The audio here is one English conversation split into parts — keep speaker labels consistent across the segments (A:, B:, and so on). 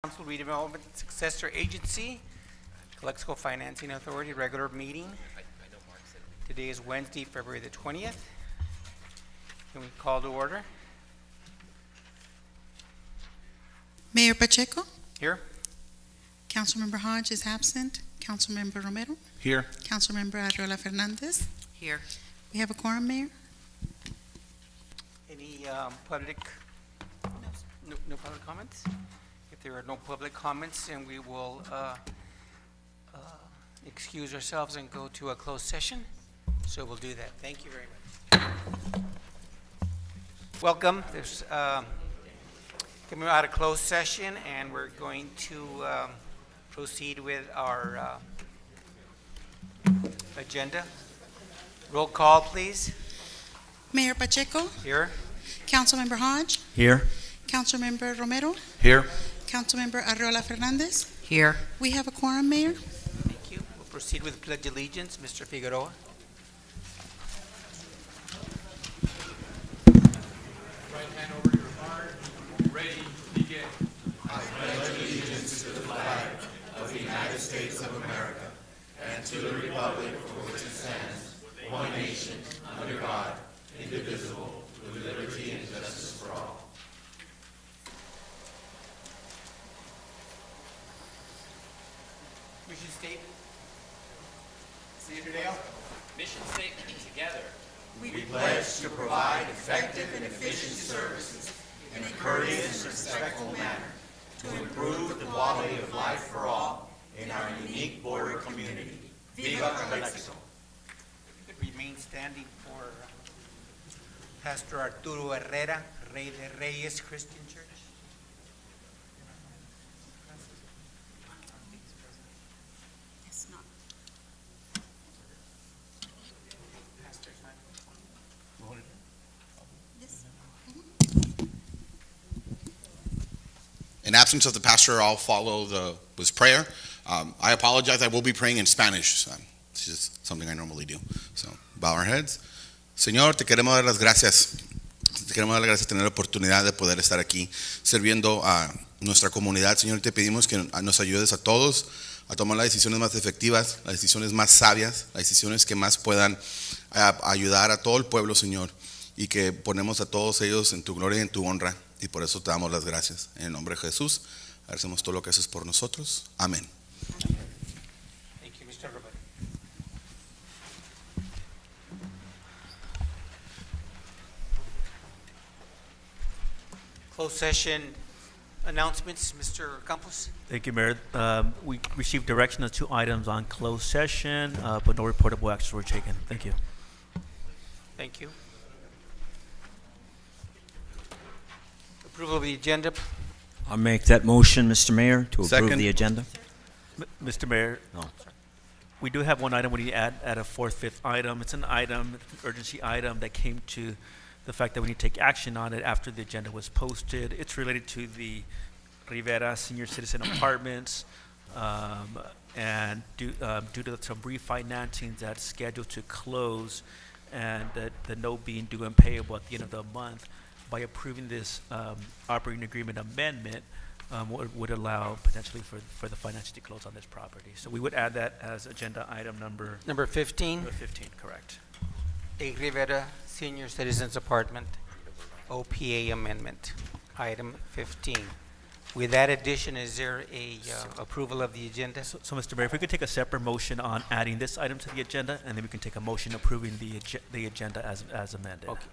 A: Council Redevelopment Successor Agency, Calexico Financing Authority, regular meeting. Today is Wednesday, February the 20th. Can we call to order?
B: Mayor Pacheco,
A: Here.
B: Councilmember Hodge is absent. Councilmember Romero,
C: Here.
B: Councilmember Arreola Fernandez.
D: Here.
B: We have a quorum, Mayor.
A: Any public? No public comments? If there are no public comments, then we will excuse ourselves and go to a closed session. So we'll do that. Thank you very much. Welcome. There's coming out of closed session, and we're going to proceed with our agenda. Roll call, please.
B: Mayor Pacheco,
A: Here.
B: Councilmember Hodge,
C: Here.
B: Councilmember Romero,
C: Here.
B: Councilmember Arreola Fernandez.
D: Here.
B: We have a quorum, Mayor.
A: Thank you. We'll proceed with Pledge of Allegiance. Mr. Figueroa.
E: Right hand over your heart. Ready, begin. I pledge allegiance to the flag of the United States of America and to the republic for which it stands, one nation, under God, indivisible, with liberty and justice for all.
A: Mission statement.
E: Senator Dale?
D: Mission statement together.
E: We pledge to provide effective and efficient services in a courteous and respectful manner to improve the quality of life for all in our unique border community. Viva Calexico!
A: Could remain standing for Pastor Arturo Herrera, Rey de Reyes Christian Church.
C: In absence of the pastor, I'll follow with prayer. I apologize. I will be praying in Spanish. It's just something I normally do. So, bow our heads. Señor, te queremos dar las gracias. Te queremos dar las gracias de tener la oportunidad de poder estar aquí sirviendo a nuestra comunidad. Señor, te pedimos que nos ayudes a todos a tomar las decisiones más efectivas, las decisiones más sabias, las decisiones que más puedan ayudar a todo el pueblo, Señor, y que ponemos a todos ellos en tu gloria y en tu honra. Y por eso te damos las gracias. En el nombre de Jesús, agradecemos todo lo que haces por nosotros. Amén.
A: Thank you, Mr. Robert. Closed session announcements, Mr. Campos.
F: Thank you, Mayor. We received direction on 2 items on closed session, but no reportable actions were taken. Thank you.
A: Thank you. Approval of the agenda.
G: I'll make that motion, Mr. Mayor, to approve
C: Second.
G: the agenda.
F: Mr. Mayor,
G: No.
F: we do have one item we need to add a 4th, 5th item. It's an item, urgency item that came to the fact that we need to take action on it after the agenda was posted. It's related to the Rivera Senior Citizen Apartments, and due to some refinancing that's scheduled to close, and the note being due and payable at the end of the month, by approving this operating agreement amendment, would allow potentially for the financing to close on this property. So we would add that as agenda item number
A: Number 15,
F: 15, correct.
A: A Rivera Senior Citizens Apartment, OPA Amendment, item 15. With that addition, is there a approval of the agenda?
F: So, Mr. Mayor, if we could take a separate motion on adding this item to the agenda, and then we can take a motion approving the agenda as amended.
A: Okay.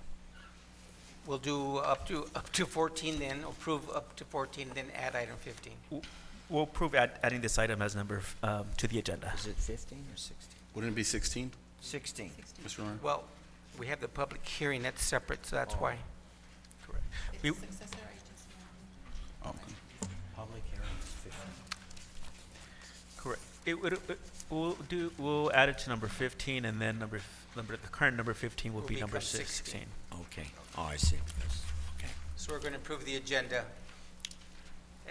A: We'll do up to 14, then approve up to 14, then add item 15.
F: We'll approve adding this item as number to the agenda.
G: Is it 15 or 16?
C: Wouldn't it be 16,
G: 16.
C: Mr. Ryan?
A: Well, we have the public hearing, that's separate, so that's why.
F: Correct. We-
C: Oh, okay.
G: Public hearing is 15.
F: Correct. We'll add it to number 15, and then the current number 15 will
A: Will
F: be number
A: become
F: 16.
G: Okay. Oh, I see. Okay.
A: So we're going to approve the agenda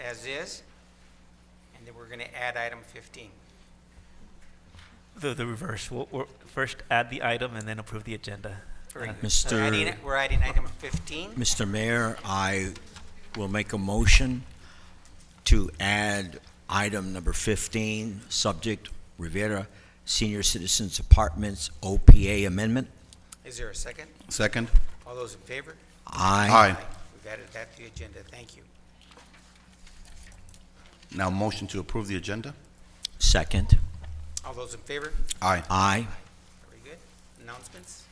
A: as is, and then we're going to add item 15.
F: The reverse. We'll first add the item and then approve the agenda.
A: Very good.
G: Mr.
A: We're adding item 15.
G: Mr. Mayor, I will make a motion to add item number 15, subject Rivera Senior Citizens Apartments OPA amendment.
A: Is there a second?
C: Second.
A: All those in favor?
C: Aye.
A: We've added that to the agenda. Thank you.
C: Now motion to approve the agenda?
G: Second.
A: All those in favor?
C: Aye.
G: Aye.
A: Very good. Announcements?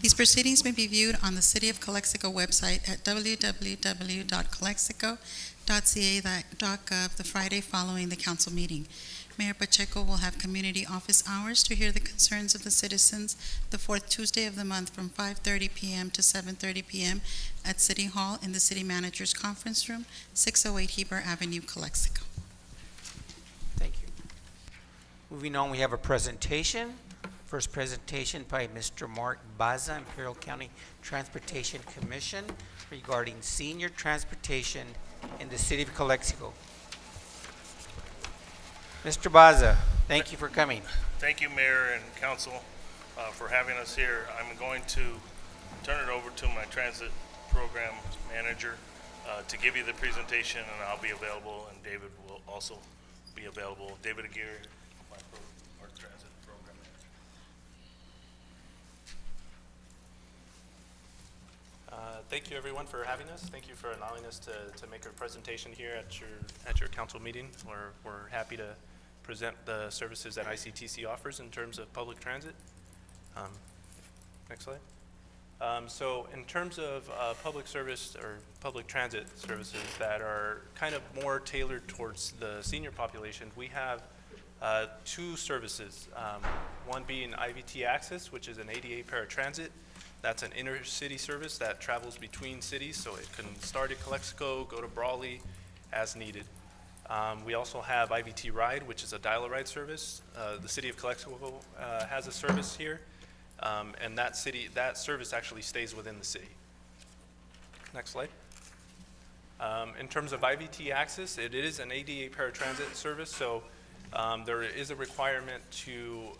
B: These proceedings may be viewed on the City of Calexico website at www.calexico.ca.gov the Friday following the council meeting. Mayor Pacheco will have community office hours to hear the concerns of the citizens the fourth Tuesday of the month from 5:30 p.m. to 7:30 p.m. at City Hall in the City Manager's Conference Room, 608 Heber Avenue, Calexico.
A: Thank you. Moving on, we have a presentation. First presentation by Mr. Mark Baza, Imperial County Transportation Commission, regarding senior transportation in the city of Calexico. Mr. Baza, thank you for coming.
H: Thank you, Mayor and Council, for having us here. I'm going to turn it over to my transit program manager to give you the presentation, and I'll be available, and David will also be available. David Aguirre, our transit program manager.
I: Thank you, everyone, for having us. Thank you for allowing us to make a presentation here at your council meeting. We're happy to present the services that ICTC offers in terms of public transit. Next slide. So in terms of public service or public transit services that are kind of more tailored towards the senior population, we have two services. One being IVT Access, which is an ADA paratransit. That's an inter-city service that travels between cities, so it can start at Calexico, go to Brawley as needed. We also have IVT Ride, which is a dial-a-ride service. The city of Calexico has a service here, and that service actually stays within the city. Next slide. In terms of IVT Access, it is an ADA paratransit service, so there is a requirement to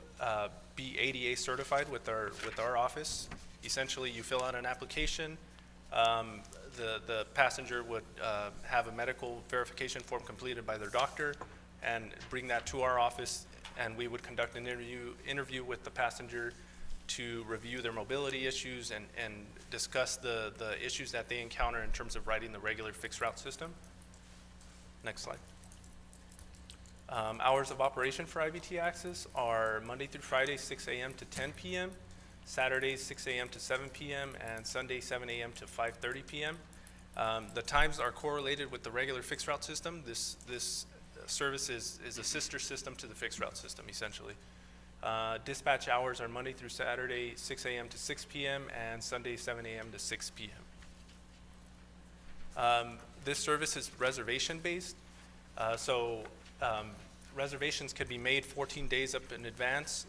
I: be ADA certified with our office. Essentially, you fill out an application. The passenger would have a medical verification form completed by their doctor and bring that to our office, and we would conduct an interview with the passenger to review their mobility issues and discuss the issues that they encounter in terms of riding the regular fixed route system. Next slide. Hours of operation for IVT Access are Monday through Friday, 6 a.m. to 10 p.m., Saturdays, 6 a.m. to 7 p.m., and Sunday, 7 a.m. to 5:30 p.m. The times are correlated with the regular fixed route system. This service is a sister system to the fixed route system, essentially. Dispatch hours are Monday through Saturday, 6 a.m. to 6 p.m., and Sunday, 7 a.m. to 6 p.m. This service is reservation-based, so reservations can be made 14 days up in advance,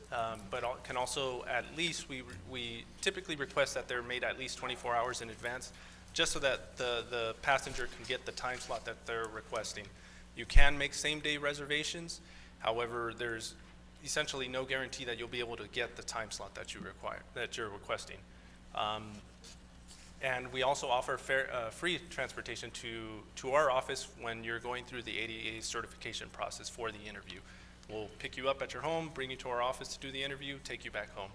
I: but can also at least, we typically request that they're made at least 24 hours in advance, just so that the passenger can get the time slot that they're requesting. You can make same-day reservations, however, there's essentially no guarantee that you'll be able to get the time slot that you're requesting. And we also offer free transportation to our office when you're going through the ADA certification process for the interview. We'll pick you up at your home, bring you to our office to do the interview, take you back home.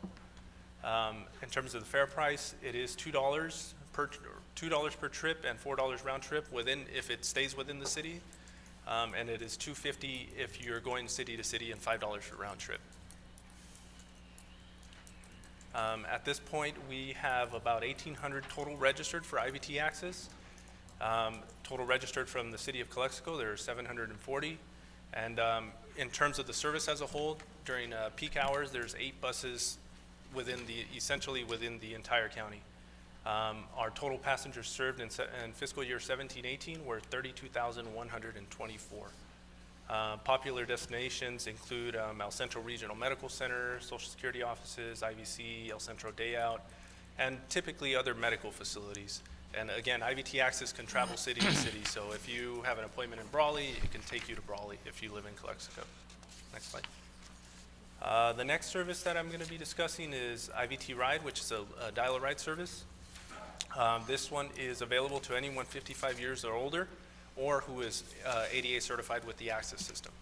I: In terms of the fare price, it is $2 per trip and $4 round trip if it stays within the city, and it is $2.50 if you're going city to city and $5 for round trip. At this point, we have about 1,800 total registered for IVT Access. Total registered from the city of Calexico, there are 740. And in terms of the service as a whole, during peak hours, there's 8 buses essentially within the entire county. Our total passengers served in fiscal year 17-18 were 32,124. Popular destinations include El Centro Regional Medical Center, Social Security offices, IVC, El Centro Day Out, and typically other medical facilities. And again, IVT Access can travel city to city, so if you have an appointment in Brawley, it can take you to Brawley if you live in Calexico. Next slide. The next service that I'm going to be discussing is IVT Ride, which is a dial-a-ride service. This one is available to anyone 55 years or older, or who is ADA certified with the Access system.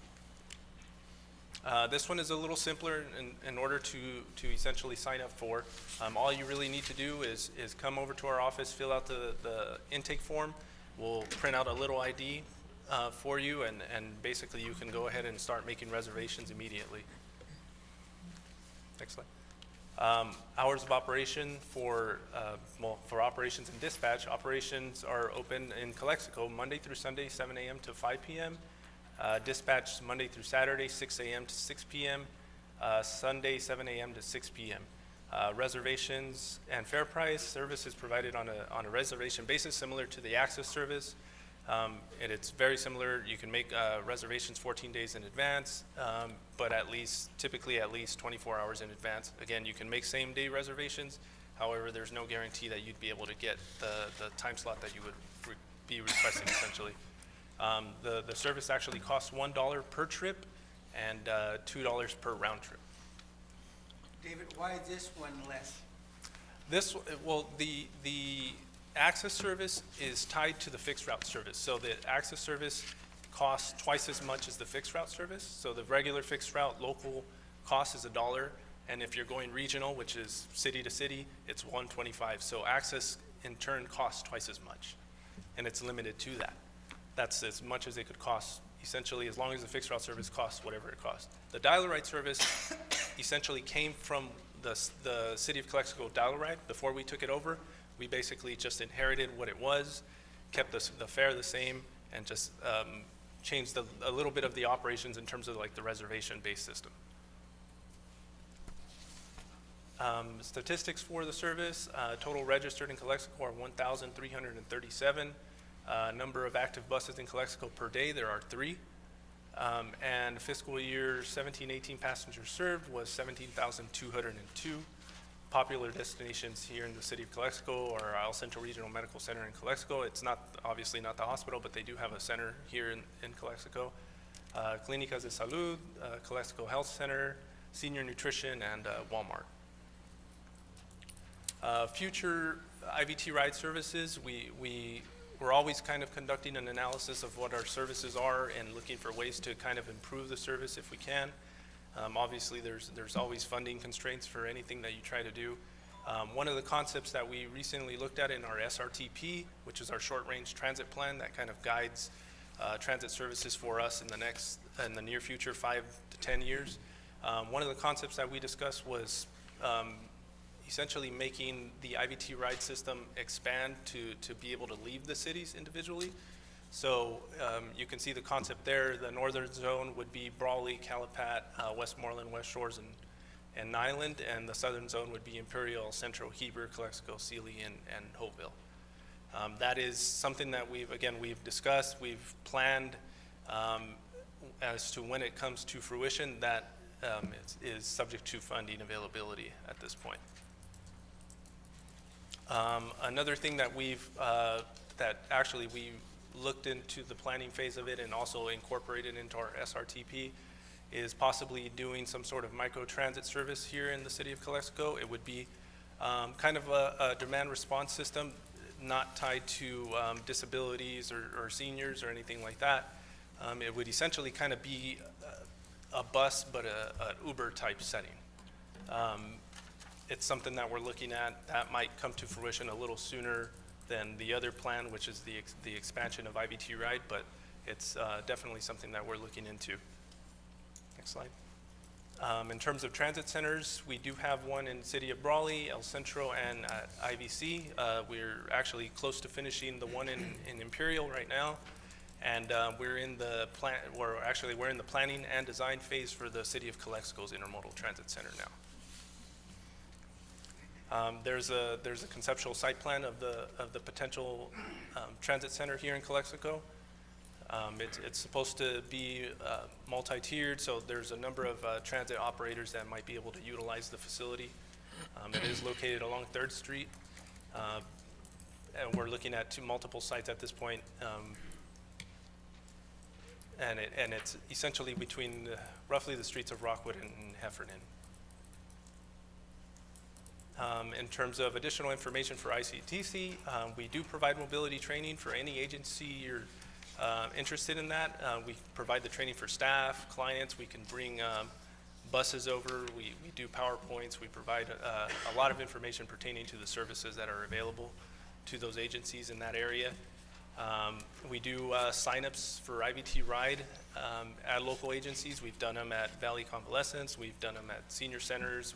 I: This one is a little simpler in order to essentially sign up for. All you really need to do is come over to our office, fill out the intake form. We'll print out a little ID for you, and basically you can go ahead and start making reservations immediately. Next slide. Hours of operation for operations and dispatch. Operations are open in Calexico Monday through Sunday, 7 a.m. to 5 p.m. Dispatch Monday through Saturday, 6 a.m. to 6 p.m. Sunday, 7 a.m. to 6 p.m. Reservations and fare price. Service is provided on a reservation basis, similar to the Access service. And it's very similar. You can make reservations 14 days in advance, but typically at least 24 hours in advance. Again, you can make same-day reservations. However, there's no guarantee that you'd be able to get the time slot that you would be requesting, essentially. The service actually costs $1 per trip and $2 per round trip.
A: David, why is this one less?
I: The Access service is tied to the fixed route service. So the Access service costs twice as much as the fixed route service. So the regular fixed route local cost is $1, and if you're going regional, which is city to city, it's $1.25. So Access in turn costs twice as much, and it's limited to that. That's as much as it could cost, essentially, as long as the fixed route service costs whatever it costs. The dial-a-ride service essentially came from the city of Calexico dial-a-ride. Before we took it over, we basically just inherited what it was, kept the fare the same, and just changed a little bit of the operations in terms of like the reservation-based system. Statistics for the service, total registered in Calexico are 1,337. Number of active buses in Calexico per day, there are 3. And fiscal year 17-18 passengers served was 17,202. Popular destinations here in the city of Calexico are El Centro Regional Medical Center in Calexico. It's obviously not the hospital, but they do have a center here in Calexico. Clínicas de Salud, Calexico Health Center, Senior Nutrition, and Walmart. Future IVT ride services, we're always kind of conducting an analysis of what our services are and looking for ways to kind of improve the service if we can. Obviously, there's always funding constraints for anything that you try to do. One of the concepts that we recently looked at in our SRTP, which is our short-range transit plan that kind of guides transit services for us in the near future, 5 to 10 years. One of the concepts that we discussed was essentially making the IVT ride system expand to be able to leave the cities individually. So you can see the concept there. The northern zone would be Brawley, Calapat, Westmoreland, West Shores, and Nyland, and the southern zone would be Imperial, Central, Heber, Calexico, Sealy, and Hopeville. That is something that we've discussed, we've planned as to when it comes to fruition. That is subject to funding availability at this point. Another thing that we looked into the planning phase of it and also incorporated into our SRTP is possibly doing some sort of micro-transit service here in the city of Calexico. It would be kind of a demand response system, not tied to disabilities or seniors or anything like that. It would essentially kind of be a bus, but an Uber type setting. It's something that we're looking at that might come to fruition a little sooner than the other plan, which is the expansion of IVT Ride, but it's definitely something that we're looking into. Next slide. In terms of transit centers, we do have one in the city of Brawley, El Centro, and IVC. We're actually close to finishing the one in Imperial right now, and we're in the planning and design phase for the city of Calexico's intermodal transit center now. There's a conceptual site plan of the potential transit center here in Calexico. It's supposed to be multi-tiered, so there's a number of transit operators that might be able to utilize the facility. It is located along 3rd Street, and we're looking at multiple sites at this point. and it's essentially between roughly the streets of Rockwood and Heffernan. In terms of additional information for ICTC, we do provide mobility training for any agency you're interested in that. We provide the training for staff, clients. We can bring buses over. We do PowerPoints. We provide a lot of information pertaining to the services that are available to those agencies in that area. We do signups for IVT Ride at local agencies. We've done them at Valley Convalescence. We've done them at senior centers.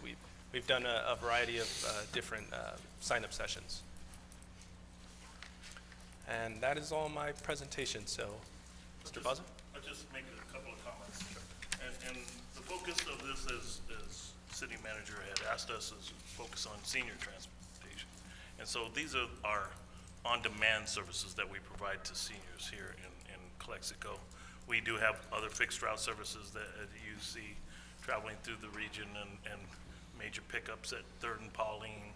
I: We've done a variety of different sign-up sessions. And that is all my presentation, so, Mr. Baza?
H: I'll just make a couple of comments. And the focus of this, as city manager had asked us, is focus on senior transportation. And so these are our on-demand services that we provide to seniors here in Calexico. We do have other fixed route services that you see traveling through the region and major pickups at 3rd and Pauline.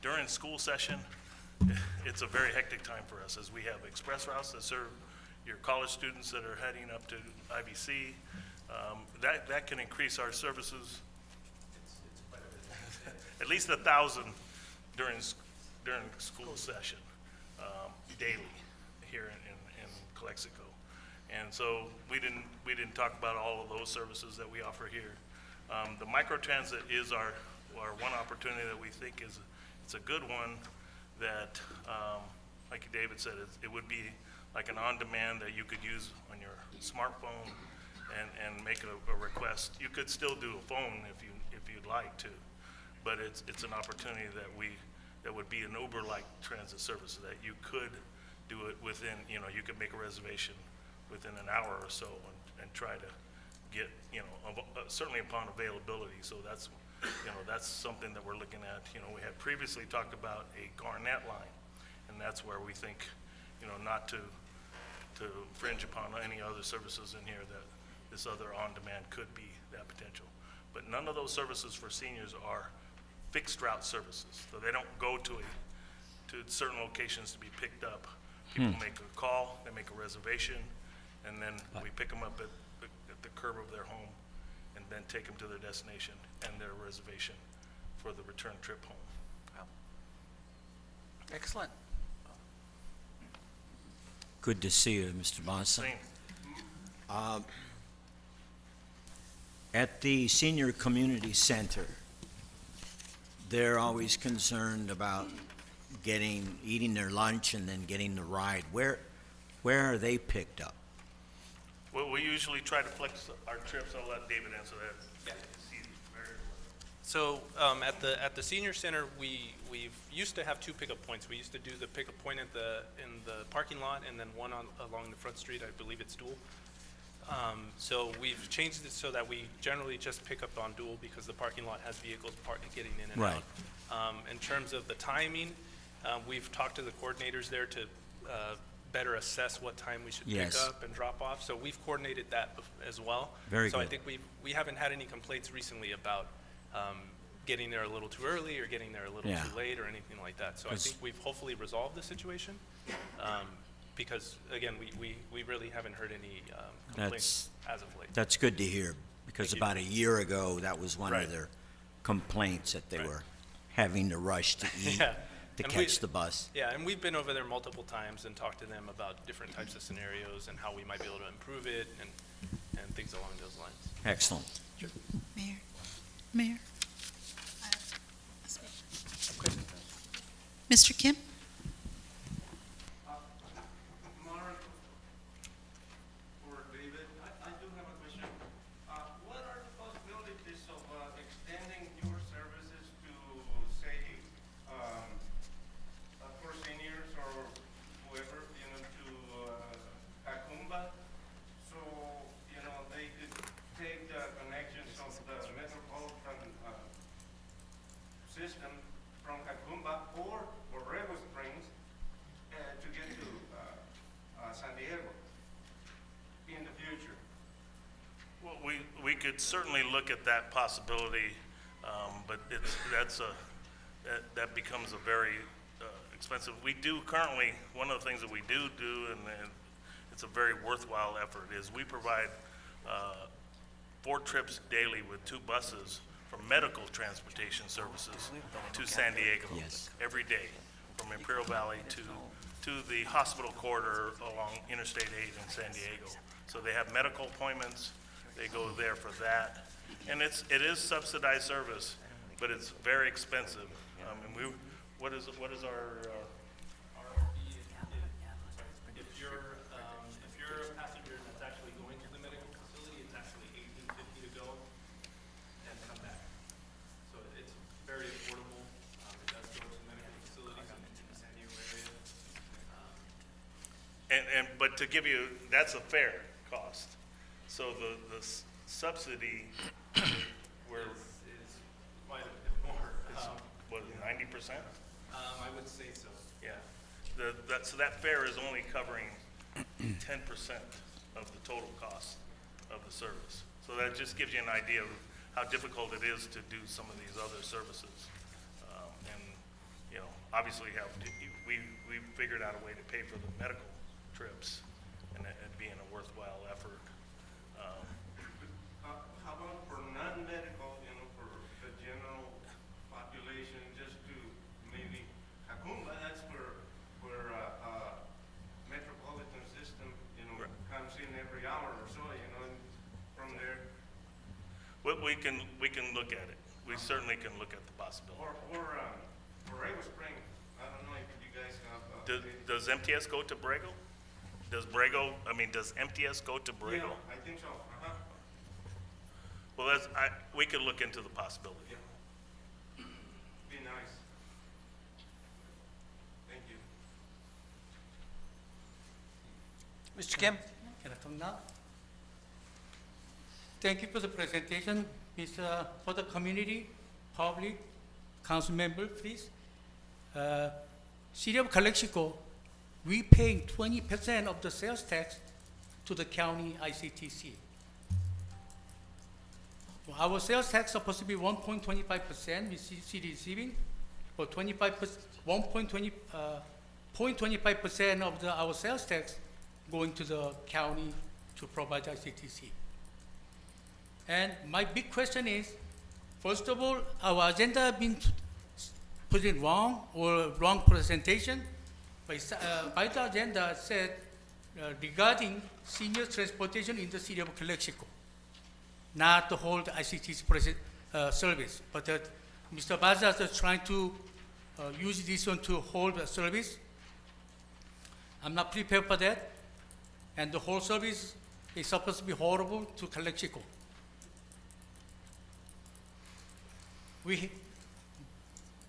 H: During school session, it's a very hectic time for us as we have express routes that serve your college students that are heading up to IBC. That can increase our services at least 1,000 during school session daily here in Calexico. And so we didn't talk about all of those services that we offer here. The microtransit is our one opportunity that we think it's a good one that, like David said, it would be like an on-demand that you could use on your smartphone and make a request. You could still do a phone if you'd like to, but it's an opportunity that would be an Uber-like transit service that you could do it within, you could make a reservation within an hour or so and try to get, certainly upon availability. So that's something that we're looking at. We had previously talked about a Garnet line, and that's where we think, not to infringe upon any other services in here, that this other on-demand could be that potential. But none of those services for seniors are fixed route services. So they don't go to certain locations to be picked up. People make a call, they make a reservation, and then we pick them up at the curb of their home and then take them to their destination and their reservation for the return trip home.
A: Wow. Excellent.
G: Good to see you, Mr. Bonson.
H: Same.
G: At the Senior Community Center, they're always concerned about eating their lunch and then getting the ride. Where are they picked up?
H: Well, we usually try to flex our trips. I'll let David answer that.
I: Yeah.
H: He's very-
I: So at the senior center, we've used to have 2 pickup points. We used to do the pickup point in the parking lot and then one along the front street. I believe it's dual. So we've changed it so that we generally just pick up on dual because the parking lot has vehicles getting in and
G: Right.
I: out. In terms of the timing, we've talked to the coordinators there to better assess what time we should pick
G: Yes.
I: up and drop off. So we've coordinated that as well.
G: Very
I: So I
G: good.
I: think we haven't had any complaints recently about getting there a little too early or getting there a little
G: Yeah.
I: too late or anything like that. So I
G: 'Cause-
I: think we've hopefully resolved the situation. Because again, we really haven't heard any complaints as of late.
G: That's good to hear, because
I: Thank you.
G: about a year ago, that was one
I: Right.
G: of their complaints, that they
I: Right.
G: were having to rush to eat,
I: Yeah.
G: to
I: And we-
G: catch the bus.
I: Yeah, and we've been over there multiple times and talked to them about different types of scenarios and how we might be able to improve it and things along those lines.
G: Excellent.
B: Mayor? Mr. Kim?
E: Mark, or David, I do have a question. What are the possibilities of extending your services to, say, for seniors or whoever, to Acumba? So, they could take the connections of the metropolitan system from Acumba or Borrego Springs to get to San Diego in the future.
H: Well, we could certainly look at that possibility, but that becomes a very expensive. We do currently, one of the things that we do, and it's a very worthwhile effort, is we provide 4 trips daily with 2 buses for medical transportation services to San Diego every day, from Imperial Valley to the hospital corridor along Interstate 8 in San Diego. So they have medical appointments, they go there for that. And it is subsidized service, but it's very expensive. And what is our,
F: If you're a passenger that's actually going to the medical facility, it's actually $18.50 to go and come back. So it's very affordable. It does go to medical facilities in the San Diego area.
H: but to give you, that's a fair cost. So the subsidy, we're,
F: Is quite a bit more.
H: what, 90%?
F: I would say so.
H: Yeah. So that fare is only covering 10% of the total cost of the service. So that just gives you an idea of how difficult it is to do some of these other services. And, you know, obviously we figured out a way to pay for the medical trips and it being a worthwhile effort.
E: How about for non-medical, you know, for the general population, just to maybe, Tacoma, that's where metropolitan system, you know,
H: Right.
E: comes in every hour or so, you know, and from there,
H: We can look at it. We certainly can look at the possibility.
E: or Rainbow Spring, I don't know if you guys have.
H: Does MTS go to Borrego? Does MTS go to Borrego?
E: Yeah, I think so,
H: Well, we could look into the possibility.
E: be nice. Thank you.
A: Mr. Kim?
J: Can I talk now? Thank you for the presentation, Mr. For the community, public, council member, please. City of Calexico, we paying 20% of the sales tax to the county ICTC. Our sales tax supposed to be 1.25%, we city receiving, or 0.25% of our sales tax going to the county to provide ICTC. And my big question is, first of all, our agenda been put in wrong or wrong presentation. By the agenda said regarding senior transportation in the city of Calexico, not the whole ICT service, but that Mr. Bazas is trying to use this one to hold a service. I'm not prepared for that, and the whole service is supposed to be horrible to Calexico.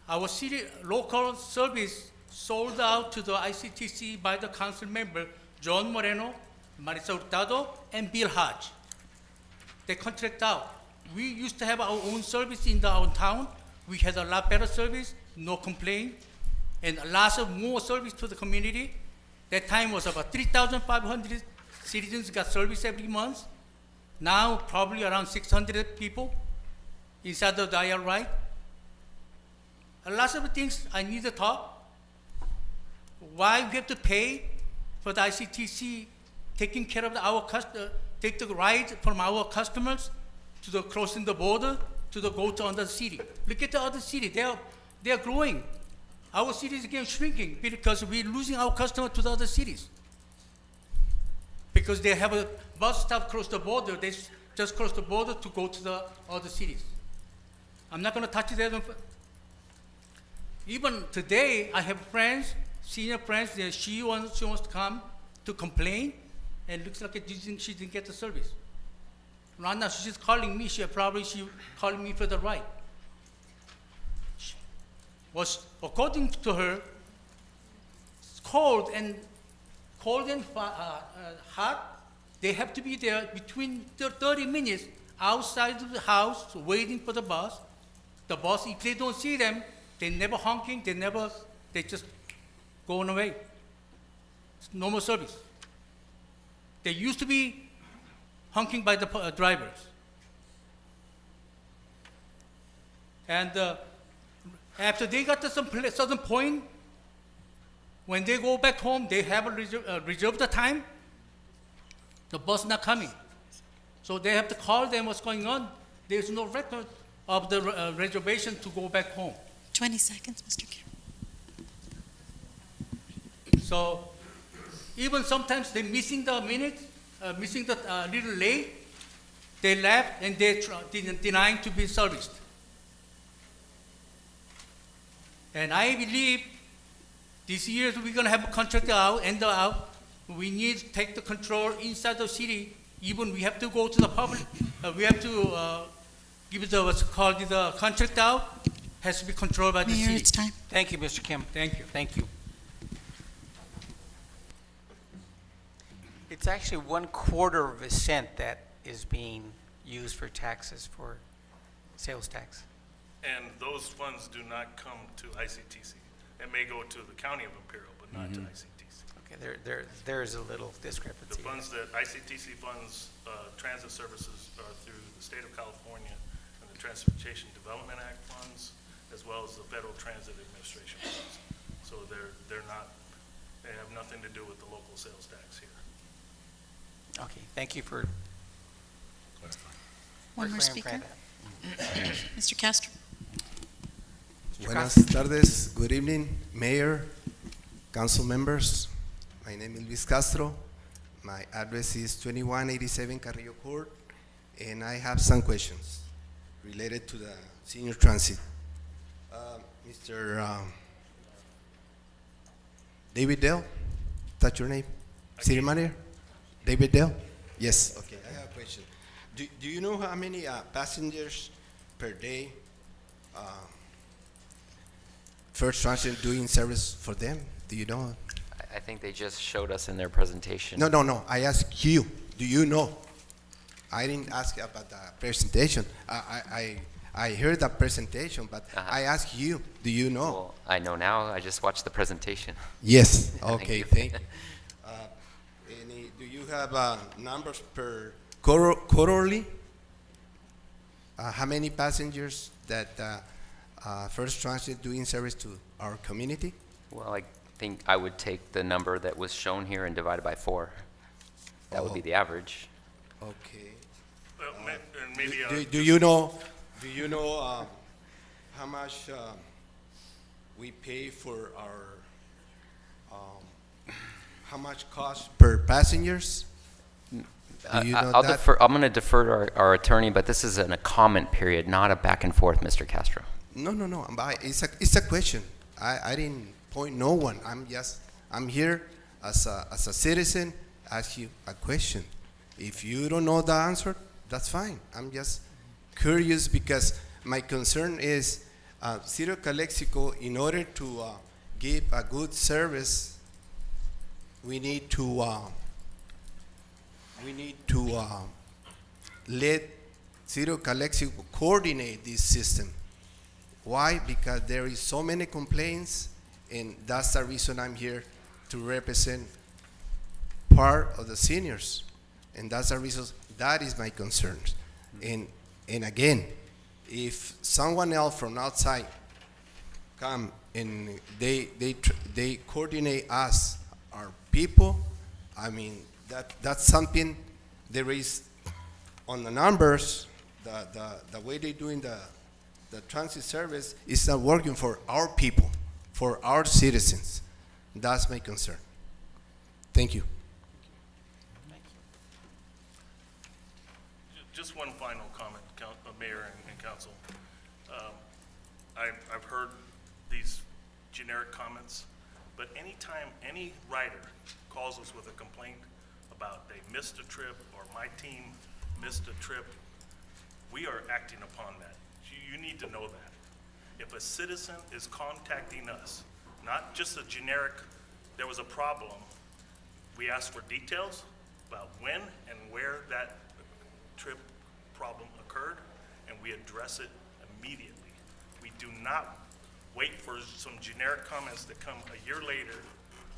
J: Our city local service sold out to the ICTC by the council member John Moreno, Marisa Hurtado, and Bill Hodge. They contract out. We used to have our own service in our town. We had a lot better service, no complaint, and lots of more service to the community. That time was about 3,500 citizens got service every month. Now probably around 600 people inside the dial right. A lot of things I need to talk. Why we have to pay for the ICTC taking care of take the ride from our customers to the crossing the border to the go to another city. Look at the other city, they are growing. Our city is again shrinking because we're losing our customers to the other cities. Because they have a bus stop across the border, they just cross the border to go to the other cities. I'm not going to touch that. Even today, I have friends, senior friends, that she wants to come to complain, and looks like she didn't get the service. Right now, she's calling me. She calling me for the ride. Was according to her, cold and hot. They have to be there between 30 minutes outside of the house waiting for the bus. The bus, if they don't see them, they never honking. They just going away. It's normal service. They used to be honking by the drivers. And after they got to some certain point, when they go back home, they have reserve the time. the bus not coming. So they have to call them what's going on. There's no record of the reservation to go back home.
B: 20 seconds, Mr. Kim.
J: So even sometimes they're missing the minute, missing the little late, they left and they're denying to be serviced. And I believe this year we're going to have a contract end out. We need to take the control inside the city. Even we have to go to the public. We have to give the what's called the contract out. Has to be controlled by the
B: Mayor,
J: city.
B: it's time.
A: Thank you, Mr. Kim.
J: Thank you.
A: Thank you. It's actually 1/4 of a cent that is being used for taxes, for sales tax.
H: And those funds do not come to ICTC. It may go to the County of Imperial, but not to ICTC.
A: Okay, there is a little
H: The
A: discrepancy.
H: funds that ICTC funds, transit services are through the state of California and the Transportation Development Act funds, as well as the Federal Transit Administration funds. So they're not, they have nothing to do with the local sales tax here.
A: Okay, thank you for
B: One more speaker.
A: clarifying that.
B: Mr. Castro.
K: Buenas tardes, good evening, Mayor, council members. My name is Luis Castro. My address is 2187 Carrillo Court, and I have some questions related to the senior transit. Mr. David Dale, that's your name? City manager? David Dale? Yes, okay, I have a question. Do you know how many passengers per day First Transit doing service for them? Do you know?
D: I think they just showed us in their presentation.
K: No. I ask you. Do you know? I didn't ask about the presentation. I heard the presentation, but I ask you. Do you know?
D: Well, I know now. I just watched the presentation.
K: Yes.
D: Thank
K: Okay.
D: you.
K: Thank you. Do you have numbers per quarterly? How many passengers that First Transit doing service to our community?
D: Well, I think I would take the number that was shown here and divide it by 4. That would be the average.
K: Okay.
H: And maybe,
K: Do you know how much we pay for our how much cost per passengers? Do you know
D: I'll
K: that?
D: defer. I'm going to defer to our attorney, but this is a comment period, not a back and forth, Mr. Castro.
K: No. It's a question. I didn't point no one. I'm here as a citizen. Ask you a question. If you don't know the answer, that's fine. I'm just curious because my concern is City of Calexico, in order to give a good service, we need to let City of Calexico coordinate this system. Why? Because there is so many complaints, and that's the reason I'm here to represent part of the seniors, and that's the reason. That is my concern. And again, if someone else from outside come and they coordinate us, our people, I mean that's something. There is on the numbers, the way they're doing the transit service is not working for our people, for our citizens. That's my concern. Thank you.
H: just one final comment, Mayor and Council. I've heard these generic comments, but anytime any rider calls us with a complaint about they missed a trip or my team missed a trip, we are acting upon that. You need to know that. If a citizen is contacting us, not just a generic, there was a problem, we ask for details about when and where that trip problem occurred, and we address it immediately. We do not wait for some generic comments that come a year later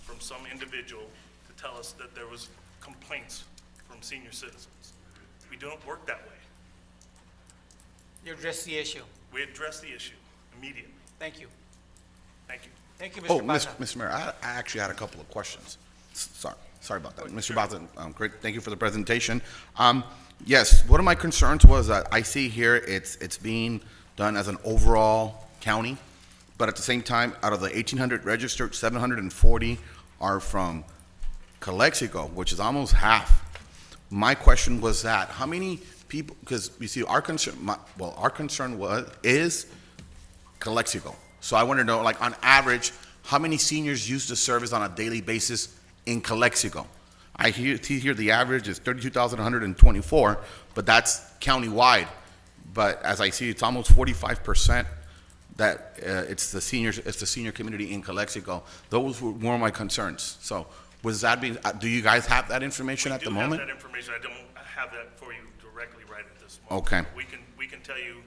H: from some individual to tell us that there was complaints from senior citizens. We don't work that way.
A: You address the issue.
H: We address the issue immediately.
A: Thank you.
H: Thank you.
A: Thank you,
C: Oh,
A: Mr. Baca.
C: Mr. Mayor, I actually had a couple of questions. Sorry. Sorry about that. Mr. Baza, great, thank you for the presentation. Yes, one of my concerns was that I see here it's being done as an overall county, but at the same time, out of the 1,800 registered, 740 are from Calexico, which is almost half. My question was that, how many people, because you see, our concern, our concern is Calexico. So I want to know, like, on average, how many seniors use the service on a daily basis in Calexico? I hear the average is 32,124, but that's countywide. But as I see, it's almost 45% that it's the senior community in Calexico. Those were one of my concerns. So was that being, do you guys have that information at the moment?
H: We do have that information. I don't have that for you directly right at this moment.
C: Okay.
H: We can tell you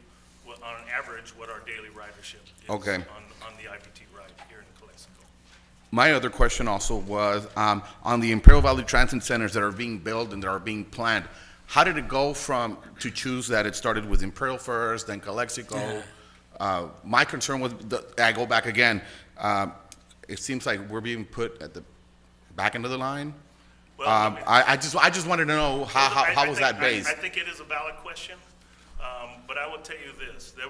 H: what, on average, what our daily ridership is
C: Okay.
H: on the IBT ride here in Calexico.
C: My other question also was, on the Imperial Valley Transit Centers that are being built and that are being planned, how did it go to choose that it started with Imperial first, then Calexico? My concern was, I go back again, it seems like we're being put at the back end of the line.
H: Well, I mean,
C: I just wanted to know how was that based?
H: I think it is a valid question, but I will tell you this: there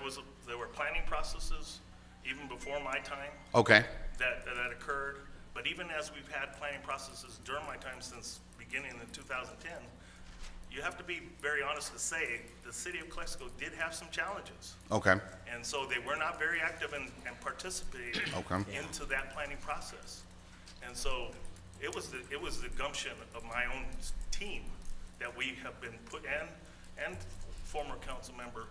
H: were planning processes even before my time
C: Okay,
H: that occurred. But even as we've had planning processes during my time since beginning in 2010, you have to be very honest to say the city of Calexico did have some challenges,
C: okay,
H: and so they were not very active and participating
C: Okay.
H: into that planning process. And so it was the gumption of my own team that we have been put in, and former council member,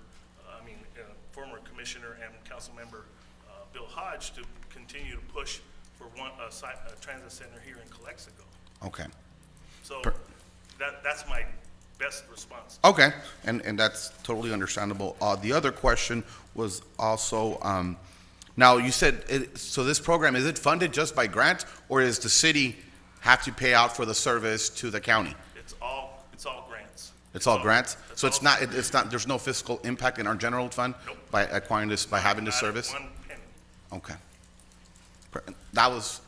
H: former commissioner and council member Bill Hodge, to continue to push for a transit center here in Calexico.
C: okay.
H: So that's my best response.
C: Okay, and that's totally understandable. The other question was also, now you said, so this program, is it funded just by grants, or does the city have to pay out for the service to the county?
H: It's all grants.
C: It's all grants?
H: It's
C: So
H: all-
C: it's not, there's no fiscal impact in our general fund?
H: Nope.
C: By acquiring this, by having this
H: Not
C: service?
H: one penny.
C: Okay. That was,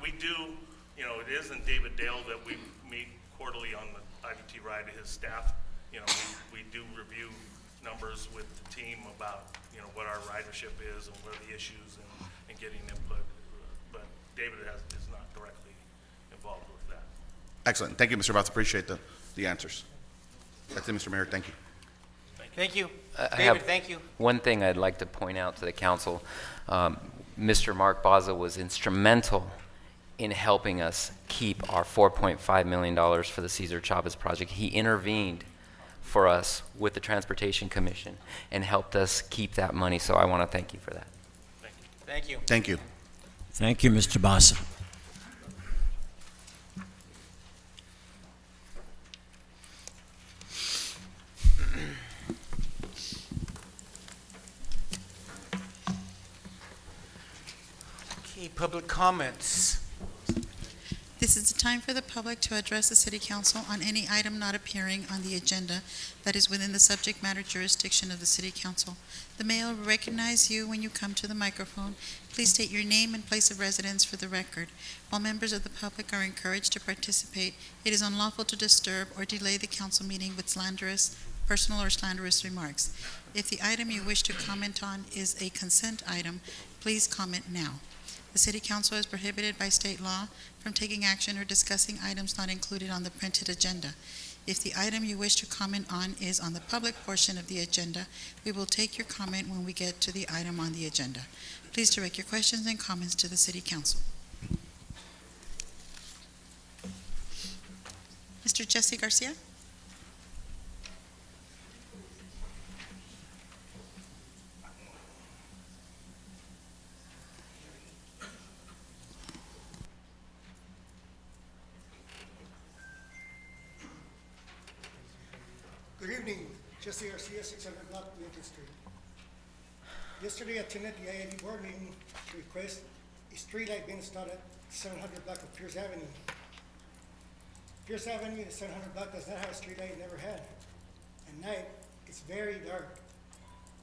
H: We do, it is in David Dale that we meet quarterly on the IBT ride, his staff. We do review numbers with the team about, what our ridership is and what are the issues and getting input. But David is not directly involved with that.
C: excellent. Thank you, Mr. Bath. Appreciate the answers. That's it, Mr. Mayor. Thank you.
A: Thank you.
D: I
A: David,
D: have
A: thank you.
D: one thing I'd like to point out to the council. Mr. Mark Baza was instrumental in helping us keep our $4.5 million for the Cesar Chavez project. He intervened for us with the Transportation Commission and helped us keep that money, so I want to thank you for that.
A: Thank you.
C: Thank you.
G: Thank you, Mr. Bassa.
A: Okay, public comments.
B: This is the time for the public to address the City Council on any item not appearing on the agenda that is within the subject matter jurisdiction of the City Council. The mayor will recognize you when you come to the microphone. Please state your name and place of residence for the record. While members of the public are encouraged to participate, it is unlawful to disturb or delay the council meeting with personal or slanderous remarks. If the item you wish to comment on is a consent item, please comment now. The City Council is prohibited by state law from taking action or discussing items not included on the printed agenda. If the item you wish to comment on is on the public portion of the agenda, we will take your comment when we get to the item on the agenda. Please direct your questions and comments to the City Council. Mr. Jesse Garcia?
L: Good evening, Jesse Garcia, 600 Block, Lincoln Street. Yesterday, I attended the IAD board meeting to request a streetlight be installed at 700 block of Pierce Avenue. Pierce Avenue, the 700 block does not have a streetlight, never had. At night, it's very dark.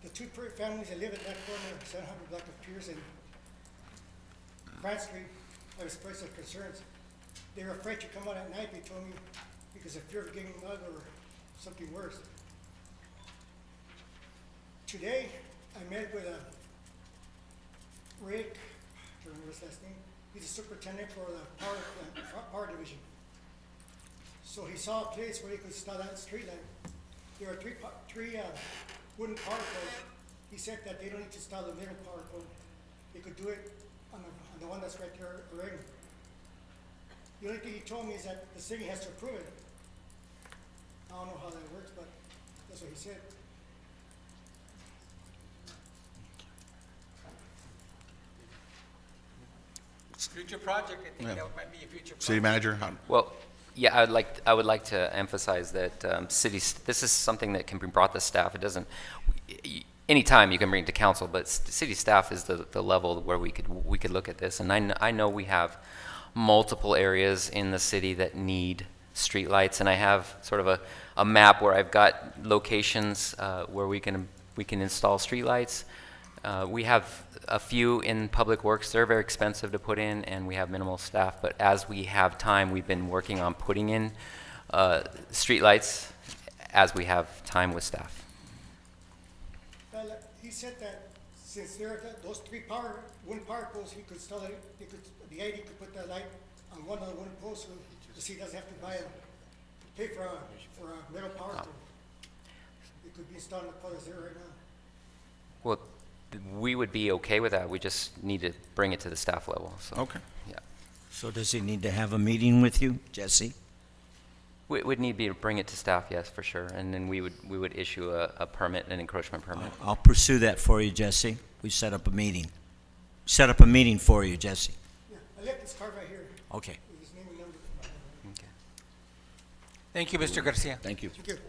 L: The two families that live at that corner, 700 block of Pierce and Grant Street, have expressed their concerns. they were afraid to come out at night, they told me, because of fear of getting mugged or something worse. Today, I met with Rick, I don't remember his last name. He's the superintendent for the power division. So he saw a place where he could install that street lamp. There are three wooden power poles. He said that they don't need to install the middle power pole. They could do it on the one that's right there already. The only thing he told me is that the city has to approve it. I don't know how that works, but that's what he said.
A: Future project, I think
C: Yeah.
A: that might be a future project.
C: City manager,
D: Well, yeah, I would like to emphasize that this is something that can be brought to staff. It doesn't, anytime you can bring it to council, but city staff is the level where we could look at this. And I know we have multiple areas in the city that need streetlights, and I have sort of a map where I've got locations where we can install streetlights. We have a few in Public Works. They're very expensive to put in, and we have minimal staff. But as we have time, we've been working on putting in streetlights as we have time with staff.
L: Well, he said that since there are those three wooden power poles, he could install it. The ID could put that light on one of the wooden poles, so the city doesn't have to pay for a metal power pole. It could be installed in the pole that's there right now.
D: Well, we would be okay with that. We just need to bring it to the staff level. So,
C: Okay.
D: yeah.
G: So does he need to have a meeting with you, Jesse?
D: We would need to bring it to staff, yes, for sure. And then we would issue a permit, an encroachment permit.
G: I'll pursue that for you, Jesse. We set up a meeting. Set up a meeting for you, Jesse.
L: Yeah, I left this card right here
G: Okay.
L: with his name and number.
D: Okay.
A: Thank you, Mr. Garcia.
C: Thank you.
L: Thank you.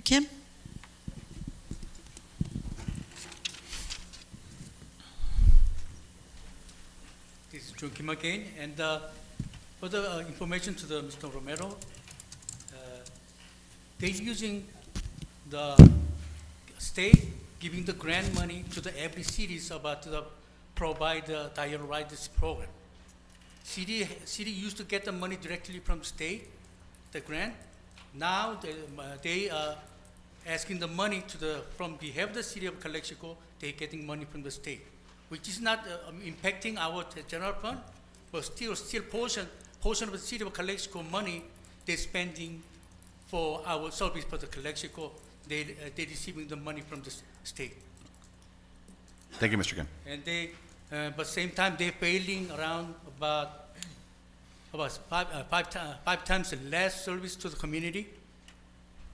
B: Kim?
J: This is John Kim again, and for the information to the Mr. Romero, they're using the state giving the grant money to the every cities about to provide the dial riders program. City used to get the money directly from state, the grant. Now they are asking the money from behalf of the city of Calexico. They're getting money from the state, which is not impacting our general fund, but still portion of the city of Calexico money they're spending for our service for the Calexico. They're receiving the money from the state,
C: Thank you, Mr. Kim.
J: and but same time they're failing around about five times less service to the community.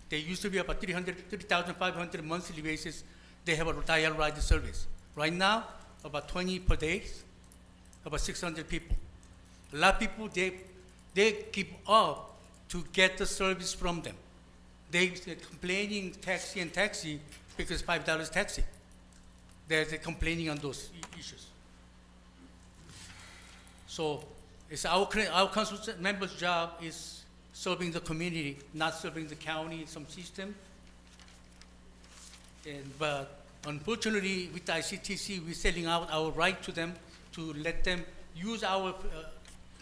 J: They used to be about 30,500 monthly basis. They have a dial rider service. Right now, about 20 per day, about 600 people. A lot of people, they give up to get the service from them. They're complaining taxi because $5 taxi. They're complaining on those issues. So it's our council members' job is serving the community, not serving the county, some system. But unfortunately, with the ICTC, we're selling out our right to them to let them use our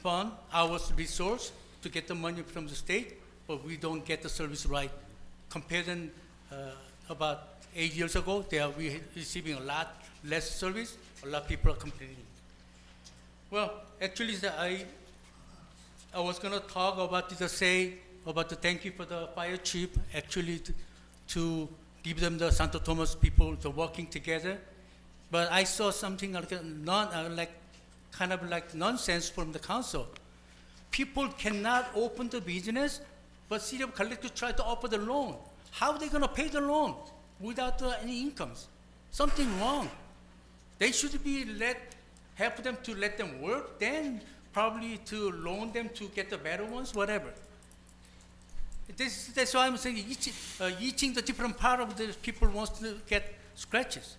J: fund, our resource to get the money from the state, but we don't get the service right. Compared to about 8 years ago, we receiving a lot less service. A lot of people are complaining. Well, actually, I was going to talk about the thank you for the fire chief, actually to give them the Santo Tomas people to working together. But I saw something kind of like nonsense from the council. People cannot open the business, but city of Calexico try to offer the loan. How are they going to pay the loan without any incomes? Something wrong. They should be help them to let them work, then probably to loan them to get the better ones, whatever. That's why I'm saying each the different part of the people wants to get scratches.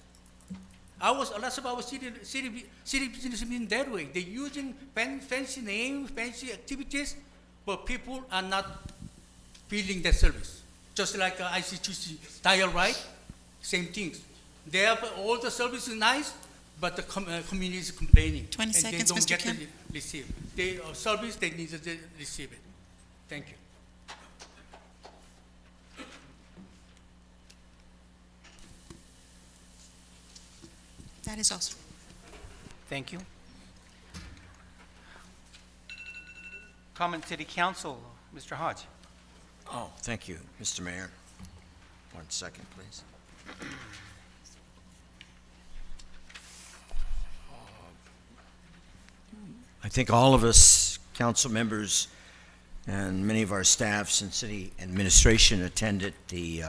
J: Lots of our city business in that way. They're using fancy names, fancy activities, but people are not feeling that service. Just like ICTC dial right, same things. They have all the services nice, but the community is complaining.
B: 20
J: and
B: seconds,
J: they don't
B: Mr.
J: get
B: Kim.
J: to receive. They service, they need to receive it. Thank you.
B: That is also.
A: Thank you. Common City Council, Mr. Hodge.
G: Oh, thank you, Mr. Mayor. 1 second, please. I think all of us, council members, and many of our staffs and city administration attended the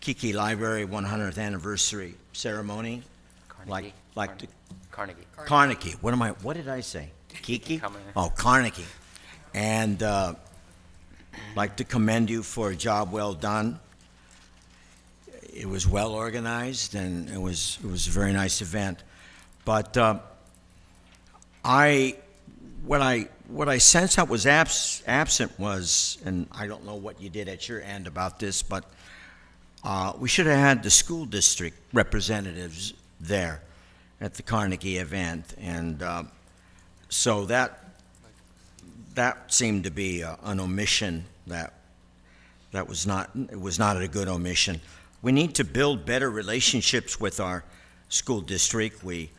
G: Kiki Library 100th anniversary ceremony.
D: Carnegie.
G: Like the
D: Carnegie.
G: Carnegie. What did I say? Kiki?
D: Come on.
G: Oh, Carnegie. And like to commend you for a job well done. It was well organized and it was a very nice event. But what I sensed that was absent was, and I don't know what you did at your end about this, but we should have had the school district representatives there at the Carnegie event, and so that seemed to be an omission that was not a good omission. We need to build better relationships with our school district. We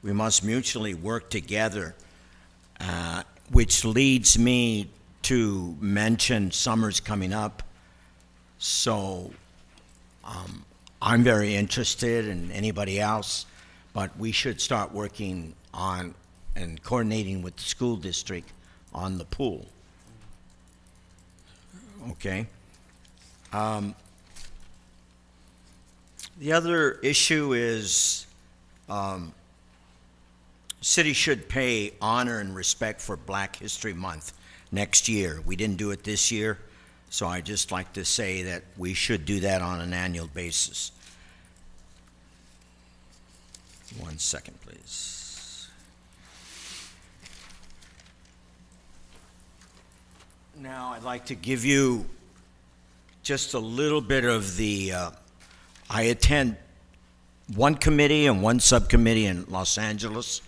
G: must mutually work together, which leads me to mention summer's coming up. So I'm very interested, and anybody else, but we should start working on and coordinating with the school district on the pool. Okay. The other issue is city should pay honor and respect for Black History Month next year. We didn't do it this year, so I just like to say that we should do that on an annual basis. 1 second, please. Now, I'd like to give you just a little bit of the, I attend one committee and one subcommittee in Los Angeles,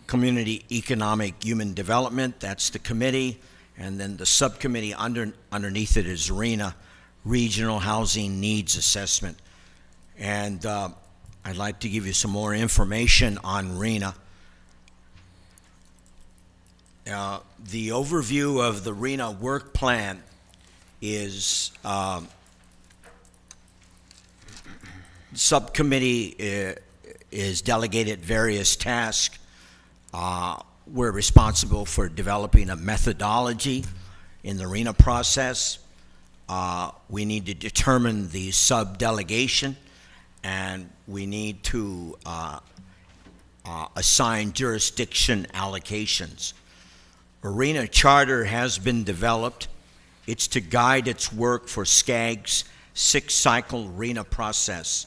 G: Community Economic Human Development, that's the committee, and then the subcommittee underneath it is RENA, Regional Housing Needs Assessment. And I'd like to give you some more information on RENA. The overview of the RENA work plan is subcommittee is delegated various tasks. We're responsible for developing a methodology in the RENA process. We need to determine the sub-delegation, and we need to assign jurisdiction allocations. A RENA charter has been developed. It's to guide its work for SCAG's 6-cycle RENA process.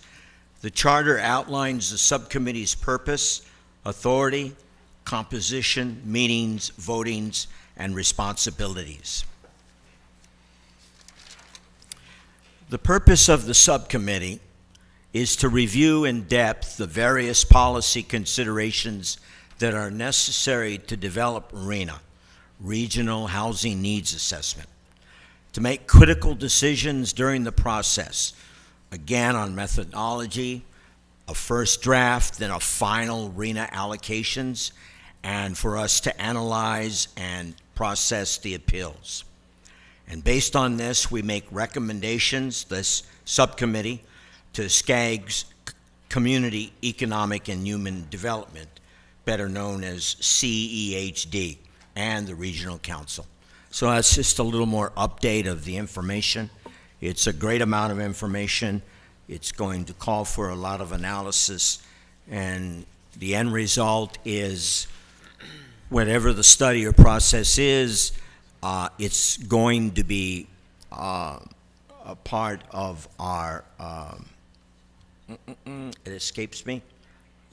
G: The charter outlines the subcommittee's purpose, authority, composition, meetings, votings, and responsibilities. The purpose of the subcommittee is to review in depth the various policy considerations that are necessary to develop RENA, Regional Housing Needs Assessment, to make critical decisions during the process, again on methodology, a first draft, then a final RENA allocations, and for us to analyze and process the appeals. And based on this, we make recommendations, this subcommittee, to SCAG's Community Economic and Human Development, better known as CEHD, and the Regional Council. So that's just a little more update of the information. It's a great amount of information. It's going to call for a lot of analysis, and the end result is whatever the study or process is, it's going to be a part of our, it escapes me,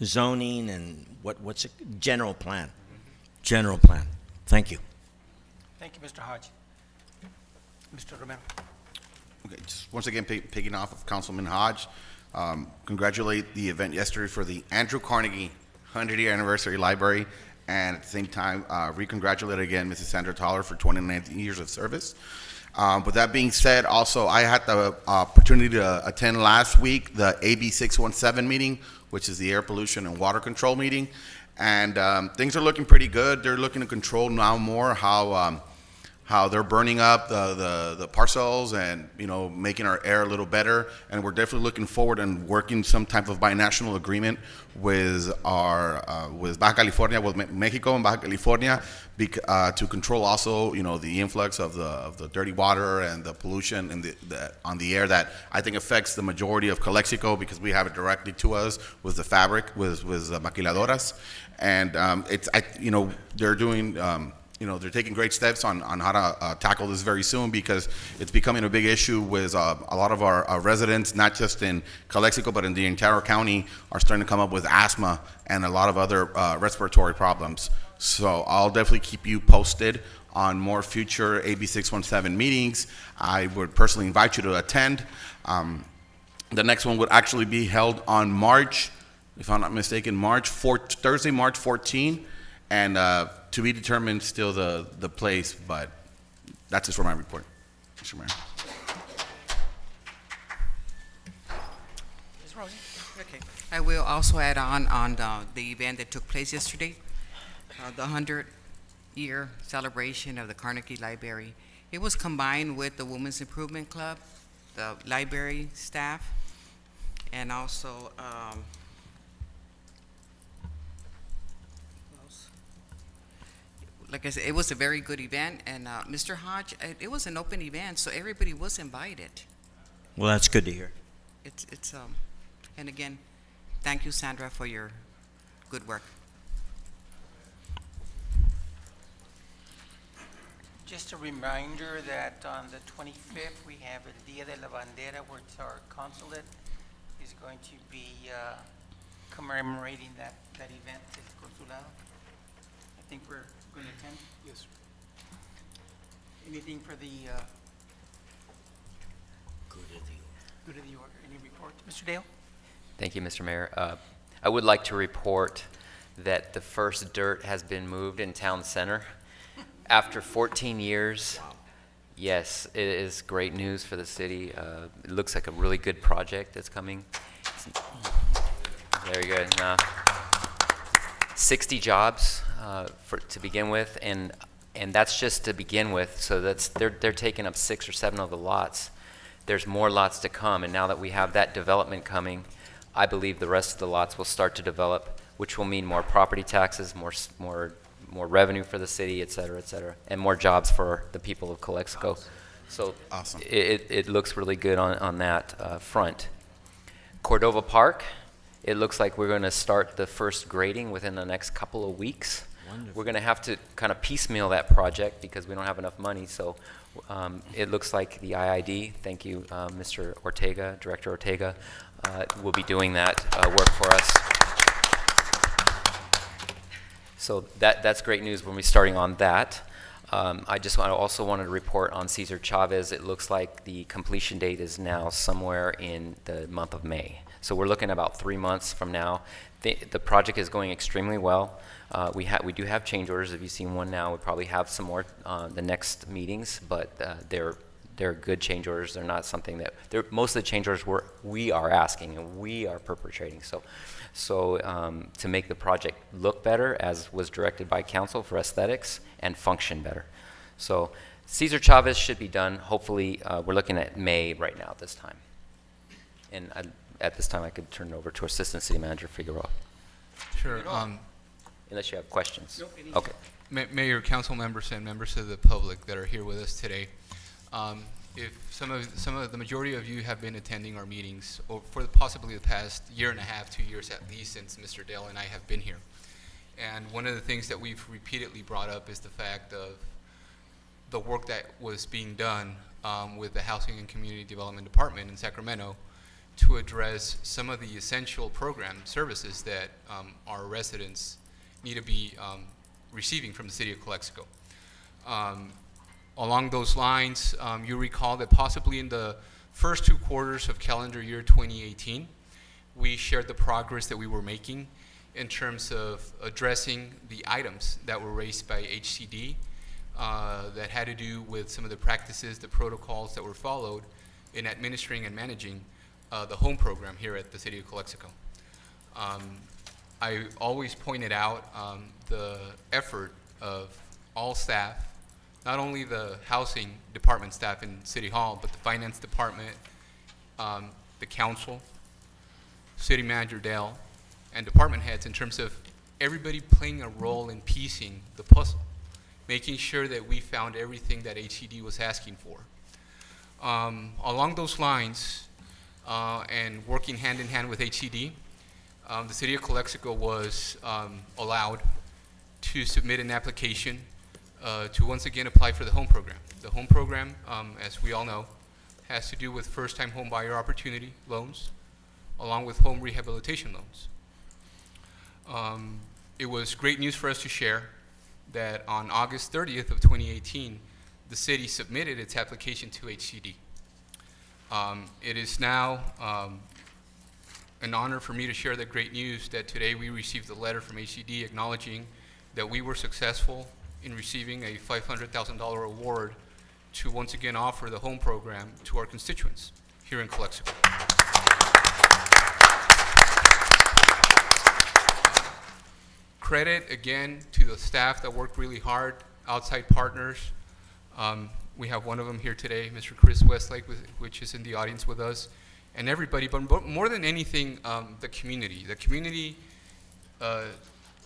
G: zoning and what's it, general plan. General plan. Thank you.
A: Thank you, Mr. Hodge. Mr. Romero.
C: Okay, just once again, picking off of Councilman Hodge, congratulate the event yesterday for the Andrew Carnegie 100-year anniversary library, and at the same time, re-congratulate again Mrs. Sandra Toller for 29 years of service. With that being said, also, I had the opportunity to attend last week the AB 617 meeting, which is the air pollution and water control meeting, and things are looking pretty good. They're looking to control now more how they're burning up the parcels and, you know, making our air a little better. And we're definitely looking forward and working some type of binational agreement with our with Baja California, with Mexico and Baja California, to control also, you know, the influx of the dirty water and the pollution and on the air that I think affects the majority of Calexico, because we have it directly to us with the fabric, with maquiladoras. And you know, they're doing. You know, they're taking great steps on how to tackle this very soon, because it's becoming a big issue with a lot of our residents, not just in Calexico, but in the entire county, are starting to come up with asthma and a lot of other respiratory problems. So I'll definitely keep you posted on more future AB 617 meetings. I would personally invite you to attend. The next one would actually be held on March, if I'm not mistaken, Thursday, March 14, and to be determined still the place, but that's it for my report, Mr. Mayor.
A: Ms. Rosie?
M: Okay. I will also add on the event that took place yesterday, the 100-year celebration of the Carnegie Library. It was combined with the Women's Improvement Club, the library staff, and also like I said, it was a very good event, and Mr. Hodge, it was an open event, so everybody was invited.
G: Well, that's good to hear.
M: It's and again, thank you, Sandra, for your good work.
A: Just a reminder that on the 25th, we have El Día de la Bandera, where our consulate is going to be commemorating that event at the consulado. I think we're going to attend. Yes, sir. Anything for the good of the order? Any report, Mr. Dale?
D: Thank you, Mr. Mayor. I would like to report that the first dirt has been moved in town center after 14 years. Wow. Yes, it is great news for the city. It looks like a really good project that's coming. Very good. 60 jobs to begin with, and that's just to begin with. So they're taking up 6 or 7 of the lots. There's more lots to come, and now that we have that development coming, I believe the rest of the lots will start to develop, which will mean more property taxes, more revenue for the city, et cetera, and more jobs for the people of Calexico. Awesome. So awesome. It looks really good on that front. Cordova Park, it looks like we're going to start the first grading within the next couple of weeks. Wonderful. We're going to have to kind of piecemeal that project because we don't have enough money. So it looks like the IID, thank you, Mr. Ortega, Director Ortega, will be doing that work for us. So that's great news when we're starting on that. I also wanted to report on Cesar Chavez. It looks like the completion date is now somewhere in the month of May. So we're looking about 3 months from now. The project is going extremely well. We do have change orders. If you've seen one now, we probably have some more the next meetings, but they're good change orders. They're not something that most of the change orders we are asking and we are perpetrating. So to make the project look better, as was directed by council for aesthetics, and function better. So Cesar Chavez should be done. Hopefully, we're looking at May right now at this time. And at this time, I could turn it over to Assistant City Manager Figueroa.
N: Sure.
D: Unless you have questions.
A: Nope,
D: okay.
N: Mayor, council members, and members of the public that are here with us today. If some of the majority of you have been attending our meetings for possibly the past year and a half, 2 years at least, since Mr. Dale and I have been here. And one of the things that we've repeatedly brought up is the fact of the work that was being done with the Housing and Community Development Department in Sacramento to address some of the essential program services that our residents need to be receiving from the city of Calexico. Along those lines, you recall that possibly in the first 2 quarters of calendar year 2018, we shared the progress that we were making in terms of addressing the items that were raised by HCD that had to do with some of the practices, the protocols that were followed in administering and managing the home program here at the City of Calexico. I always pointed out the effort of all staff, not only the housing department staff in City Hall, but the finance department, the council, City Manager Dale, and department heads, in terms of everybody playing a role in piecing the puzzle, making sure that we found everything that HCD was asking for. Along those lines, and working hand in hand with HCD, the City of Calexico was allowed to submit an application to once again apply for the home program. The home program, as we all know, has to do with first-time home buyer opportunity loans, along with home rehabilitation loans. It was great news for us to share that on August 30th of 2018, the city submitted its application to HCD. It is now an honor for me to share the great news that today we received a letter from HCD acknowledging that we were successful in receiving a $500,000 award to once again offer the home program to our constituents here in Calexico. Credit again to the staff that worked really hard, outside partners. We have one of them here today, Mr. Chris Westlake, which is in the audience with us, and everybody, but more than anything, the community. The community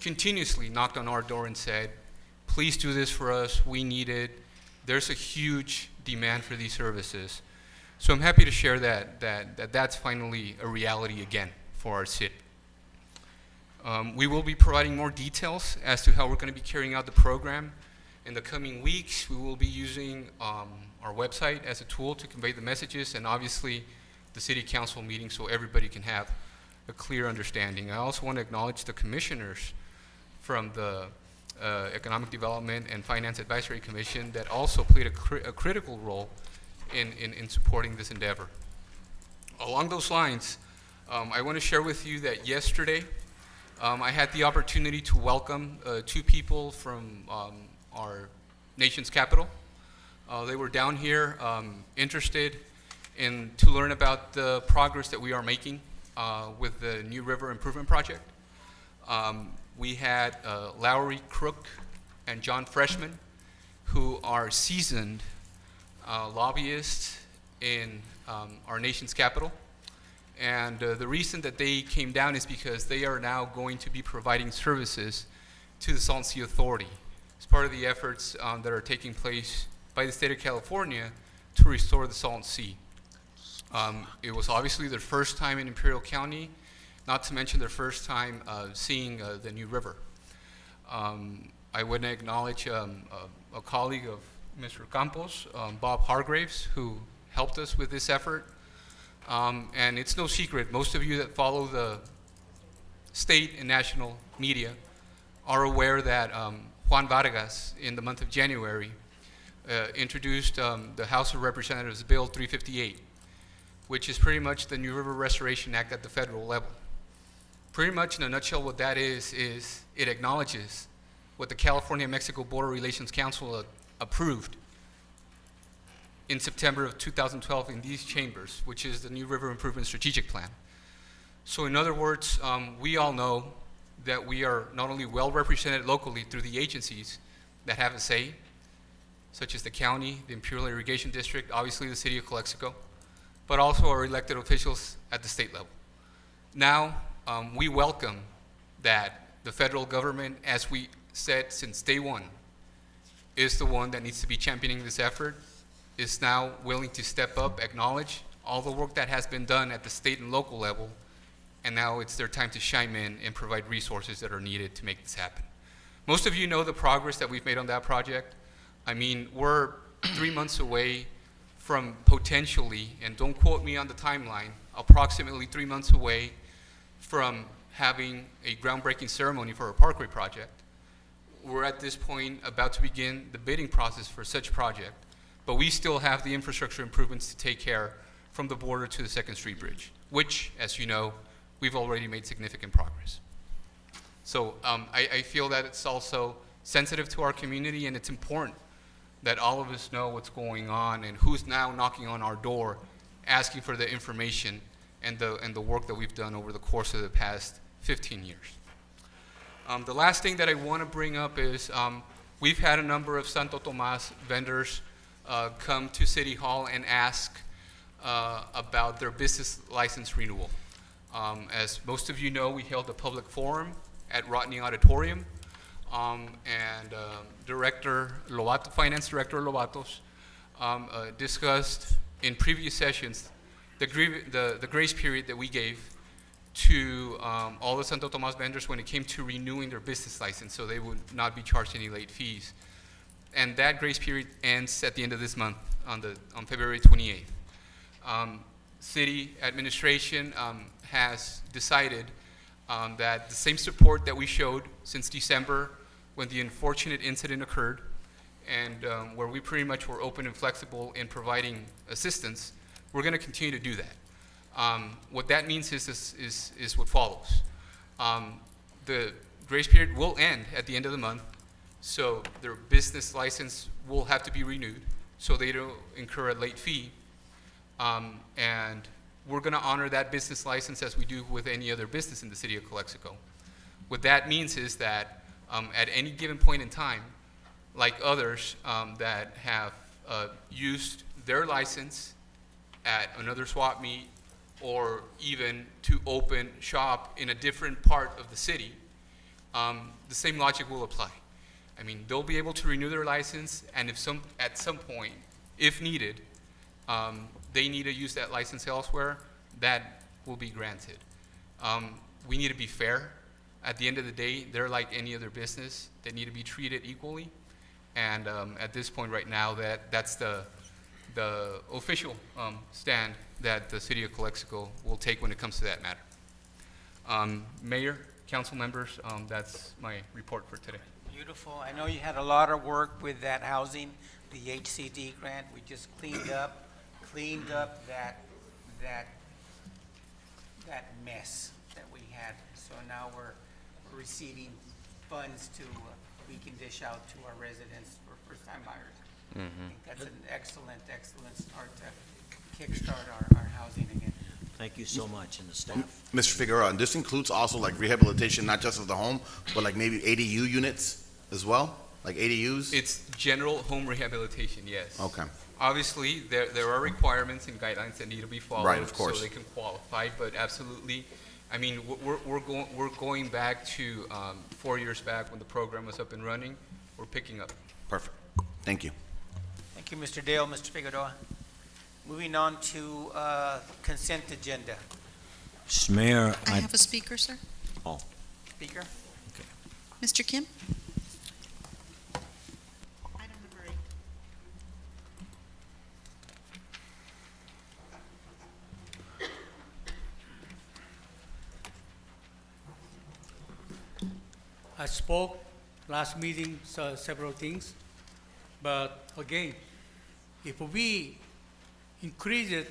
N: continuously knocked on our door and said, please do this for us, we need it. There's a huge demand for these services. So I'm happy to share that's finally a reality again for our city. We will be providing more details as to how we're going to be carrying out the program. In the coming weeks, we will be using our website as a tool to convey the messages, and obviously the city council meeting, so everybody can have a clear understanding. I also want to acknowledge the commissioners from the Economic Development and Finance Advisory Commission that also played a critical role in supporting this endeavor. Along those lines, I want to share with you that yesterday I had the opportunity to welcome 2 people from our nation's capital. They were down here interested to learn about the progress that we are making with the New River Improvement Project. We had Lowry Crook and John Freshman, who are seasoned lobbyists in our nation's capital. And the reason that they came down is because they are now going to be providing services to the Salton Sea Authority as part of the efforts that are taking place by the state of California to restore the Salton Sea. It was obviously their first time in Imperial County, not to mention their first time seeing the New River. I want to acknowledge a colleague of Mr. Campos, Bob Hargraves, who helped us with this effort. And it's no secret, most of you that follow the state and national media are aware that Juan Vargas, in the month of January, introduced the House of Representatives Bill 358, which is pretty much the New River Restoration Act at the federal level. Pretty much in a nutshell what that is it acknowledges what the California-Mexico Border Relations Council approved in September of 2012 in these chambers, which is the New River Improvement Strategic Plan. So in other words, we all know that we are not only well represented locally through the agencies that have a say, such as the county, the Imperial Irrigation District, obviously the City of Calexico, but also our elected officials at the state level. Now, we welcome that the federal government, as we said since day one, is the one that needs to be championing this effort, is now willing to step up, acknowledge all the work that has been done at the state and local level, and now it's their time to chime in and provide resources that are needed to make this happen. Most of you know the progress that we've made on that project. I mean, we're 3 months away from potentially, and don't quote me on the timeline, approximately 3 months away from having a groundbreaking ceremony for our Parkway project. We're at this point about to begin the bidding process for such project, but we still have the infrastructure improvements to take care from the border to the Second Street Bridge, which, as you know, we've already made significant progress. So I feel that it's also sensitive to our community, and it's important that all of us know what's going on and who's now knocking on our door asking for the information and the work that we've done over the course of the past 15 years. The last thing that I want to bring up is we've had a number of Santo Tomas vendors come to City Hall and ask about their business license renewal. As most of you know, we held a public forum at Rodney Auditorium, and Director Lobato, Finance Director Lobatos, discussed in previous sessions the grace period that we gave to all the Santo Tomas vendors when it came to renewing their business license, so they would not be charged any late fees. And that grace period ends at the end of this month, on February 28th. City administration has decided that the same support that we showed since December when the unfortunate incident occurred, and where we pretty much were open and flexible in providing assistance, we're going to continue to do that. What that means is what follows. The grace period will end at the end of the month, so their business license will have to be renewed so they don't incur a late fee. And we're going to honor that business license as we do with any other business in the city of Calexico. What that means is that at any given point in time, like others that have used their license at another swap meet or even to open shop in a different part of the city, the same logic will apply. I mean, they'll be able to renew their license, and at some point, if needed, they need to use that license elsewhere, that will be granted. We need to be fair. At the end of the day, they're like any other business. They need to be treated equally. And at this point right now, that's the official stand that the city of Calexico will take when it comes to that matter. Mayor, council members, that's my report for today.
A: Beautiful. I know you had a lot of work with that housing, the HCD grant. We just cleaned up that mess that we had. So now we're receiving funds to we can dish out to our residents for first-time buyers. I think that's an excellent start to kickstart our housing again.
G: Thank you so much, and the staff.
C: Mr. Figueroa, and this includes also like rehabilitation, not just of the home, but like maybe ADU units as well, like ADUs?
N: It's general home rehabilitation, yes.
C: Okay.
N: Obviously, there are requirements and guidelines that need to be followed.
C: Right, of course.
N: So they can qualify, but absolutely, I mean, we're going back to 4 years back when the program was up and running. We're picking up.
C: Perfect. Thank you.
A: Thank you, Mr. Dale, Mr. Figueroa. Moving on to consent agenda.
G: Mayor,
B: I have a speaker, sir.
A: Speaker?
B: Mr. Kim? Item number 8.
J: I spoke last meeting several things, but again, if we increase it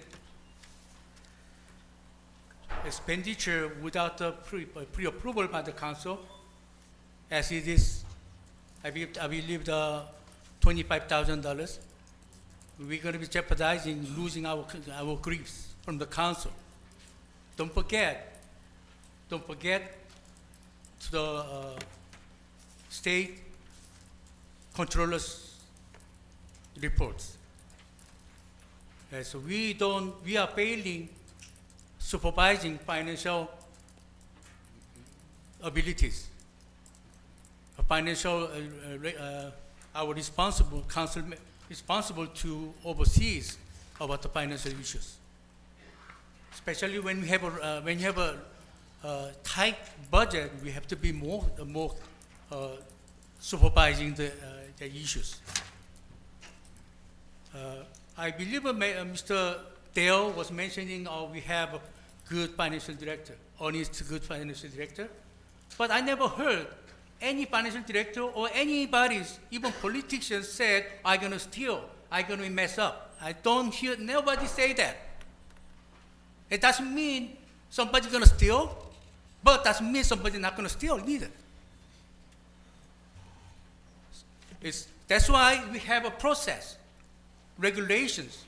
J: expenditure without the pre-approval by the council, as it is, I believe the $25,000, we're going to be jeopardizing losing our griefs from the council. Don't forget to the state controllers reports. So we are failing supervising financial abilities. Our council responsible to overseas about the financial issues. Especially when we have a tight budget, we have to be more supervising the issues. I believe Mr. Dale was mentioning we have a good financial director, honest, good financial director. But I never heard any financial director or anybody, even politicians, said, I'm going to steal, I'm going to mess up. I don't hear nobody say that. It doesn't mean somebody's gonna steal, but doesn't mean somebody's not gonna steal neither. That's why we have a process, regulations.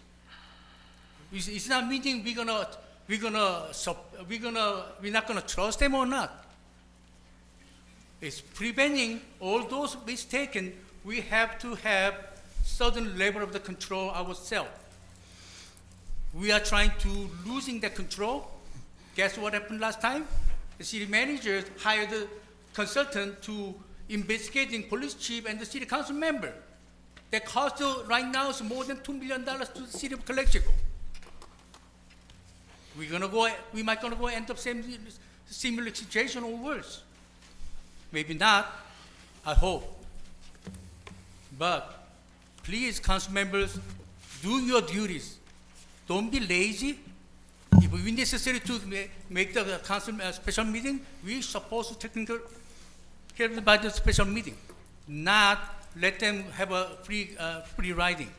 J: It's not meaning we're not gonna trust them or not. It's preventing all those mistakes. We have to have certain level of the control ourselves. We are trying to losing the control. Guess what happened last time? The city manager hired a consultant to investigating police chief and the city council member. The cost right now is more than $2 million to the city of Calexico. We might gonna go end up similar situation or worse. Maybe not, I hope. But please, council members, do your duties. Don't be lazy. If we necessary to make the council special meeting, we supposed to take care of the special meeting, not let them have a free riding.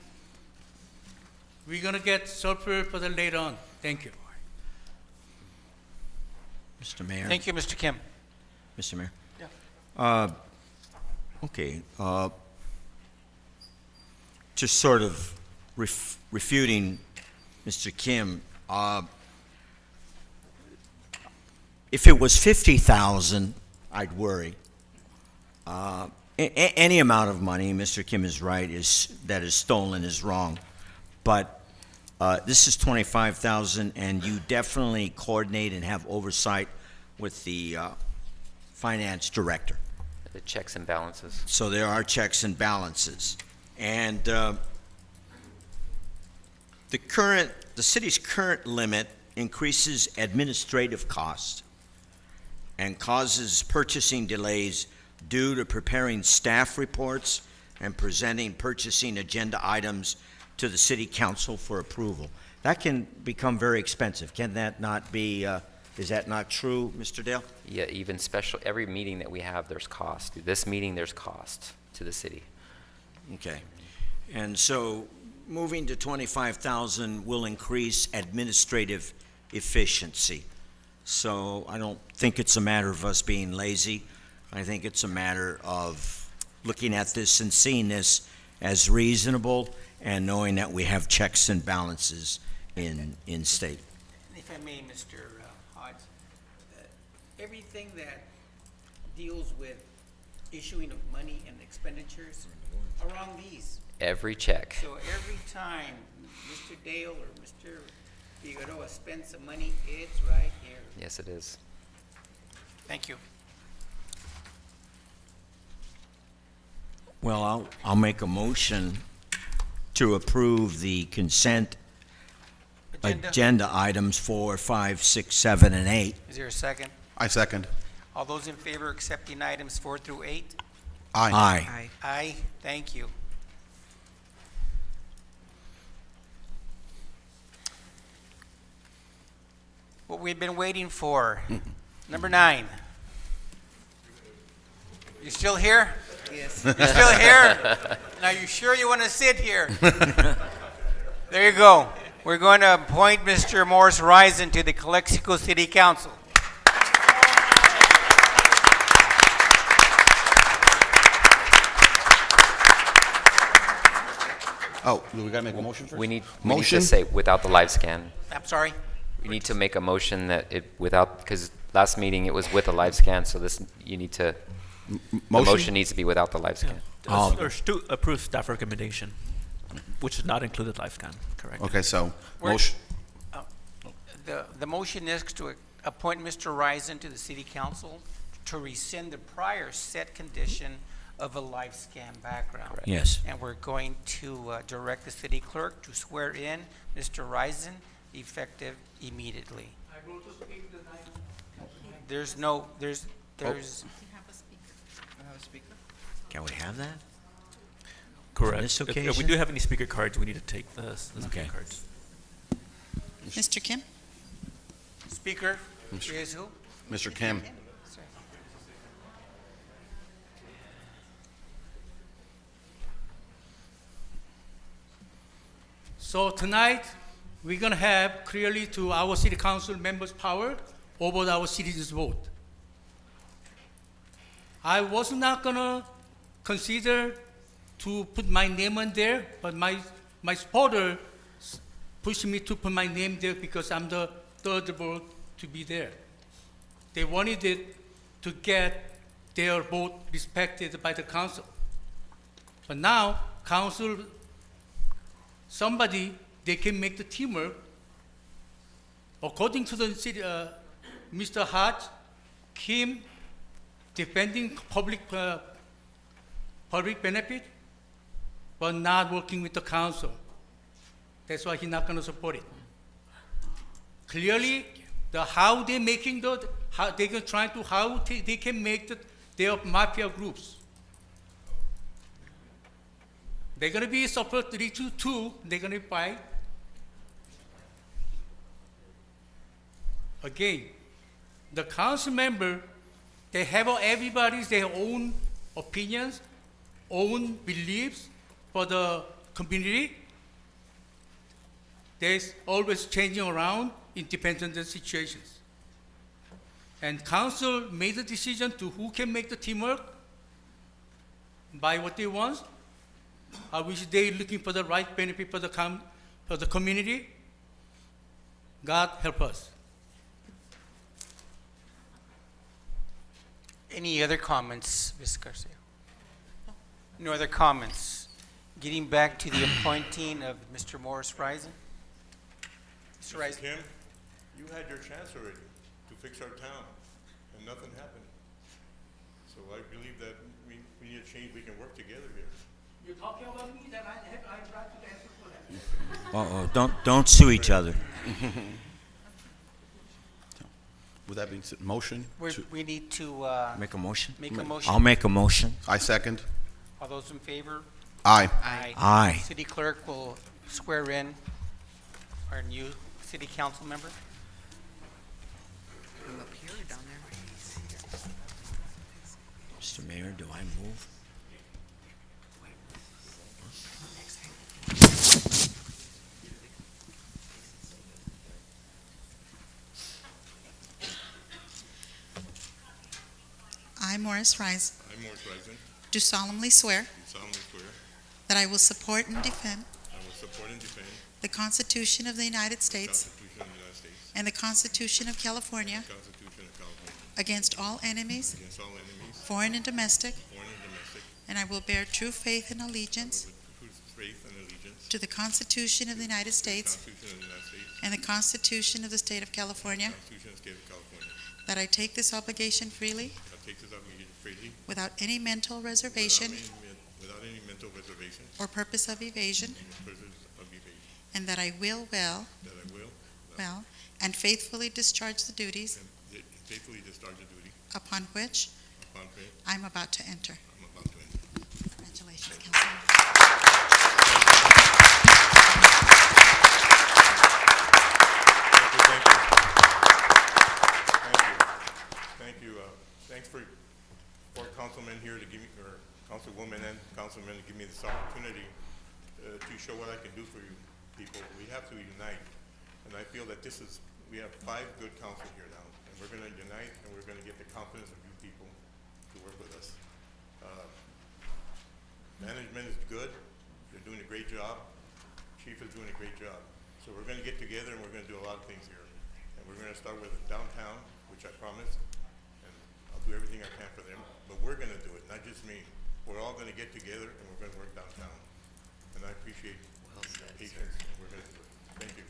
J: We're gonna get sulfur for that later on. Thank you.
G: Mr. Mayor.
A: Thank you, Mr. Kim.
G: Mr. Mayor.
A: Yeah.
G: Okay. Just sort of refuting Mr. Kim. If it was 50,000, I'd worry. Any amount of money, Mr. Kim is right, that is stolen is wrong. But this is 25,000, and you definitely coordinate and have oversight with the finance director.
D: The checks and balances.
G: So there are checks and balances. And the city's current limit increases administrative costs and causes purchasing delays due to preparing staff reports and presenting purchasing agenda items to the city council for approval. That can become very expensive. Can that not be, is that not true, Mr. Dale?
D: Yeah, even every meeting that we have, there's cost. This meeting, there's cost to the city.
G: Okay. And so moving to 25,000 will increase administrative efficiency. So I don't think it's a matter of us being lazy. I think it's a matter of looking at this and seeing this as reasonable and knowing that we have checks and balances in state.
A: If I may, Mr. Hodge, everything that deals with issuing of money and expenditures are on these.
D: Every check.
A: So every time Mr. Dale or Mr. Figueroa spends some money, it's right here.
D: Yes, it is.
A: Thank you.
G: Well, I'll make a motion to approve the consent agenda items 4, 5, 6, 7, and 8.
A: Is there a second?
C: I second.
A: All those in favor of accepting items 4 through 8?
C: Aye.
G: Aye.
A: Aye. Thank you. What we've been waiting for. Number 9. You still here?
M: Yes.
A: You're still here? Now, you sure you want to sit here? There you go. We're going to appoint Mr. Morris Risen to the Calexico City Council.
C: Oh, do we gotta make a motion first?
D: We need
C: Motion?
D: to say without the live scan.
A: I'm sorry?
D: We need to make a motion that because last meeting it was with a live scan, so the motion needs to be without the live scan.
F: Or approve staff recommendation, which is not included live scan, correct?
C: Okay, so,
A: We're-
C: motion,
A: The motion is to appoint Mr. Risen to the City Council to rescind the prior set condition of a live scan background.
G: Yes.
A: And we're going to direct the city clerk to swear in Mr. Risen, effective immediately. There's no, there's,
G: Can we have that?
F: Correct.
G: this
F: If we
G: occasion?
F: do have any speaker cards, we need to take the speaker
G: Okay.
F: cards.
B: Mr. Kim?
A: speaker is who?
C: Mr. Kim.
J: So tonight, we're gonna have clearly to our city council members power over our citizens' vote. I was not gonna consider to put my name on there, but my supporter pushed me to put my name there because I'm the third vote to be there. They wanted it to get their vote respected by the council. But now, council, somebody, they can make the teamwork. According to the city, Mr. Hodge, Kim, defending public benefit, but not working with the council. That's why he's not going to support it. Clearly, how they making how they can try to they can make their mafia groups. They're going to be support 3-2. They're going to fight. Again, the council member, they have everybody's their own opinions, own beliefs for the community. There's always changing around, it depends on the situations. And council made the decision to who can make the teamwork by what they want. I wish they're looking for the right benefit for the community. God help us.
A: Any other comments, Ms. Garcia? No other comments. Getting back to the appointing of Mr. Morris Risen. Mr. Risen.
E: Kim, you had your chance already to fix our town, and nothing happened. So I believe that we need a change. We can work together here.
J: You're talking about me, then I brought you the answer for that.
G: Don't sue each other.
C: With that being said, motion?
A: We need to
G: Make a motion?
A: make a motion.
G: I'll make a motion.
C: I second.
A: All those in favor?
C: Aye.
G: Aye.
A: City clerk will swear in our new city council member.
M: I'm up here or down there?
G: Mr. Mayor, do I move?
B: I, Morris Rise,
E: I'm Morris Risen.
B: do solemnly swear
E: Do solemnly swear
B: that I will support and defend
E: I will support and defend
B: the Constitution of the United
E: the
B: States
E: Constitution of the United States,
B: and the Constitution of California
E: the Constitution of California,
B: against all enemies,
E: against all enemies,
B: foreign and domestic,
E: foreign and domestic,
B: and I will bear true faith and allegiance
E: with true faith and allegiance
B: to the Constitution of the United
E: to the
B: States
E: Constitution of the United States,
B: and the Constitution of the State of California,
E: the Constitution of the State of California.
B: that I take this obligation freely
E: I take this obligation freely
B: without any mental reservation
E: without any mental reservation
B: or purpose of evasion,
E: and purpose of evasion,
B: and that I will well
E: that I will
B: and faithfully discharge the duties
E: and faithfully discharge the duty
B: upon which
E: upon which
B: I'm about to enter.
E: I'm about to enter.
B: Congratulations, Councilman.
E: Thank you. Thanks for councilmen here to give me, or councilwoman and councilmen to give me this opportunity to show what I can do for you people. We have to unite, and I feel that we have 5 good council here now, and we're going to unite, and we're going to get the confidence of you people to work with us. Management is good. They're doing a great job. Chief is doing a great job. So we're going to get together, and we're going to do a lot of things here. And we're going to start with downtown, which I promised, and I'll do everything I can for them. But we're going to do it, not just me. We're all going to get together, and we're going to work downtown. And I appreciate your patience, and we're going to do it. Thank you.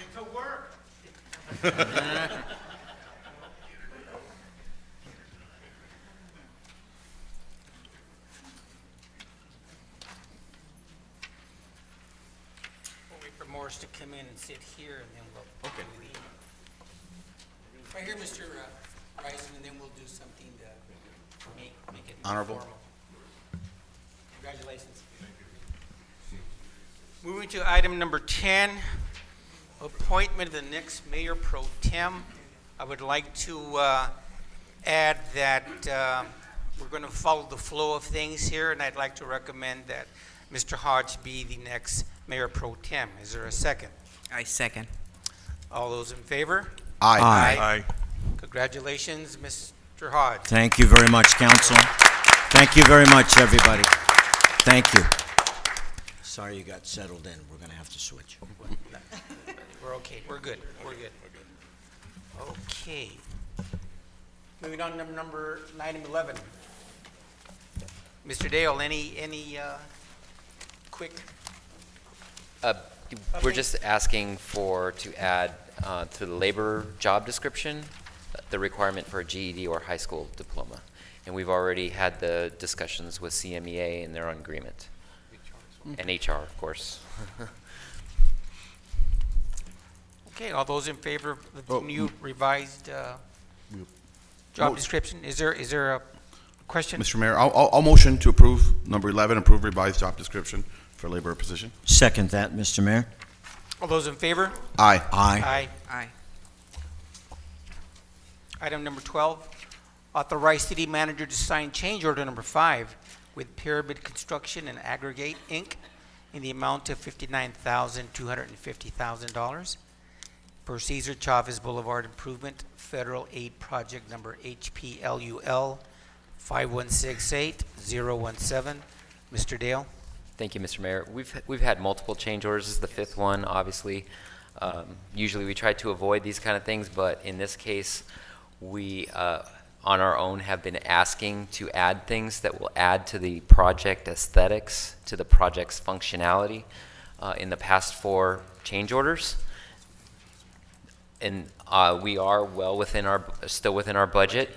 J: Into work.
A: We'll wait for Morris to come in and sit here, and then we'll. Okay. Right here, Mr. Risen, and then we'll do something to make it more
C: Honorable.
A: formal. Congratulations. Moving to item number 10, appointment of the next mayor pro tem. I would like to add that we're going to follow the flow of things here, and I'd like to recommend that Mr. Hodge be the next Mayor Pro Tem. Is there a second?
M: I second.
A: All those in favor?
G: Aye.
A: Congratulations, Mr. Hodge.
G: Thank you very much, council. Thank you very much, everybody. Thank you. Sorry you got settled in. We're going to have to switch.
A: We're okay. We're good. We're good. Okay. Moving on to item 11. Mr. Dale, any quick?
D: We're just asking to add to the labor job description the requirement for a GED or high school diploma. And we've already had the discussions with CMEA and they're on agreement. And HR, of course.
A: Okay, all those in favor of the new revised job description? Is there a question?
C: Mr. Mayor, I'll motion to approve number 11, approve revised job description for labor position.
G: Second that, Mr. Mayor.
A: All those in favor?
C: Aye.
A: Aye.
M: Aye.
A: Item number 12, authorize city manager to sign change order number 5 with Pyramid Construction and Aggregate, Inc. in the amount of $59,250,000 for Cesar Chavez Boulevard Improvement Federal Aid Project number HPLUL 5168017. Mr. Dale?
D: Thank you, Mr. Mayor. We've had multiple change orders. This is the 5th one, obviously. Usually we try to avoid these kind of things, but in this case, we on our own have been asking to add things that will add to the project aesthetics, to the project's functionality in the past 4 change orders. And we are still within our budget.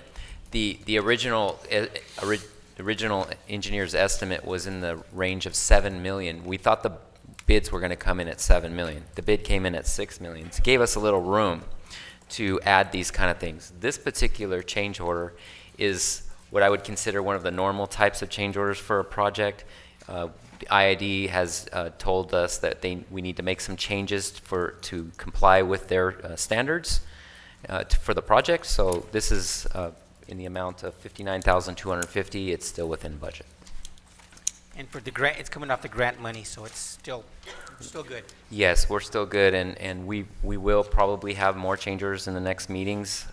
D: The original engineer's estimate was in the range of $7 million. We thought the bids were going to come in at $7 million. The bid came in at $6 million. It gave us a little room to add these kind of things. This particular change order is what I would consider one of the normal types of change orders for a project. The IID has told us that we need to make some changes to comply with their standards for the project. So this is in the amount of $59,250. It's still within budget.
A: And for the grant, it's coming off the grant money, so it's still good.
D: Yes, we're still good, and we will probably have more change orders in the next meetings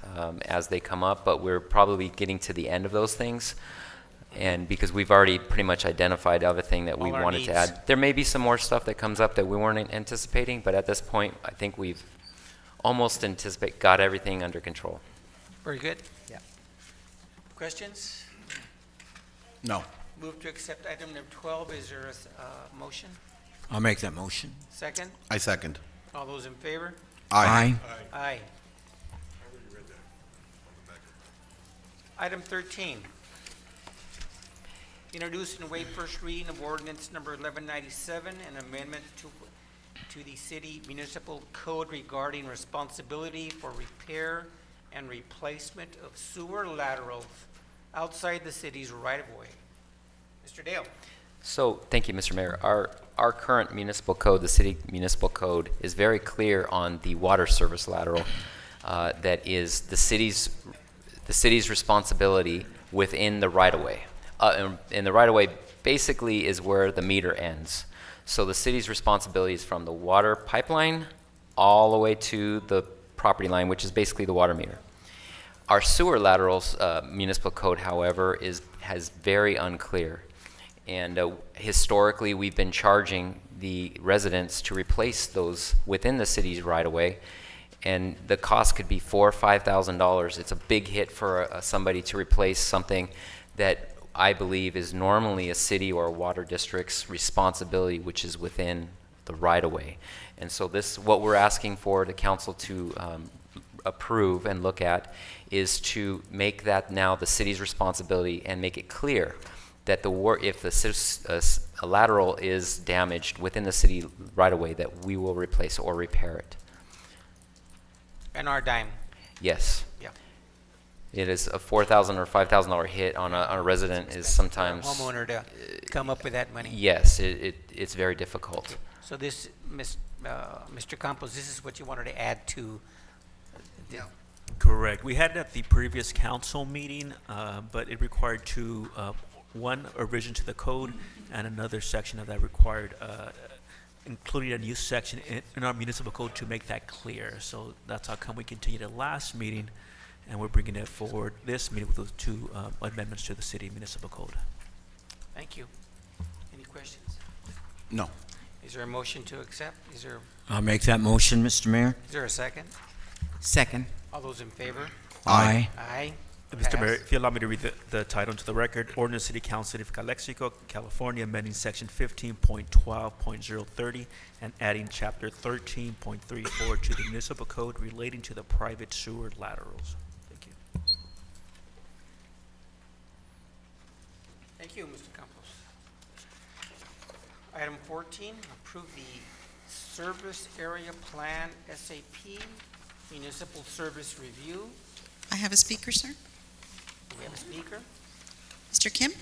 D: as they come up, but we're probably getting to the end of those things. And because we've already pretty much identified everything that we
A: All our
D: wanted to
A: needs.
D: add. There may be some more stuff that comes up that we weren't anticipating, but at this point, I think we've almost got everything under control.
A: Very good.
D: Yeah.
A: Questions?
C: No.
A: Move to accept item number 12. Is there a motion?
G: I'll make that motion.
A: Second?
C: I second.
A: All those in favor?
G: Aye.
A: Aye. Item 13. Introduce and waive first reading of ordinance number 1197, an amendment to the city municipal code regarding responsibility for repair and replacement of sewer laterals outside the city's right-of-way. Mr. Dale?
D: So, thank you, Mr. Mayor. Our current municipal code, the city municipal code, is very clear on the water service lateral that is the city's responsibility within the right-of-way. And the right-of-way basically is where the meter ends. So the city's responsibility is from the water pipeline all the way to the property line, which is basically the water meter. Our sewer laterals municipal code, however, has very unclear. And historically, we've been charging the residents to replace those within the city's right-of-way, and the cost could be $4,000 or $5,000. It's a big hit for somebody to replace something that I believe is normally a city or a water district's responsibility, which is within the right-of-way. And so what we're asking for the council to approve and look at is to make that now the city's responsibility and make it clear that if a lateral is damaged within the city right-of-way, that we will replace or repair it.
A: And our dime.
D: Yes.
A: Yeah.
D: It is a $4,000 or $5,000 hit on a resident is sometimes
A: Homeowner to come up with that money.
D: Yes, it's very difficult.
A: So this, Mr. Campos, this is what you wanted to add to the
F: Correct. We had it at the previous council meeting, but it required one revision to the code and another section of that required, including a new section in our municipal code to make that clear. So that's how come we continued the last meeting, and we're bringing it forward this meeting with those two amendments to the city municipal code.
A: Thank you. Any questions?
C: No.
A: Is there a motion to accept?
G: I'll make that motion, Mr. Mayor.
A: Is there a second?
M: Second.
A: All those in favor?
G: Aye.
A: Aye.
F: Mr. Mayor,
A: Pass.
F: if you allow me to read the title into the record, Ordinance City Council, City of Calexico, California, amending section 15.12.030 and adding chapter 13.34 to the municipal code relating to the private sewer laterals. Thank you.
A: Thank you, Mr. Campos. Item 14, approve the Service Area Plan SAP Municipal Service Review.
B: I have a speaker, sir.
A: Do we have a speaker?
B: Mr. Kim?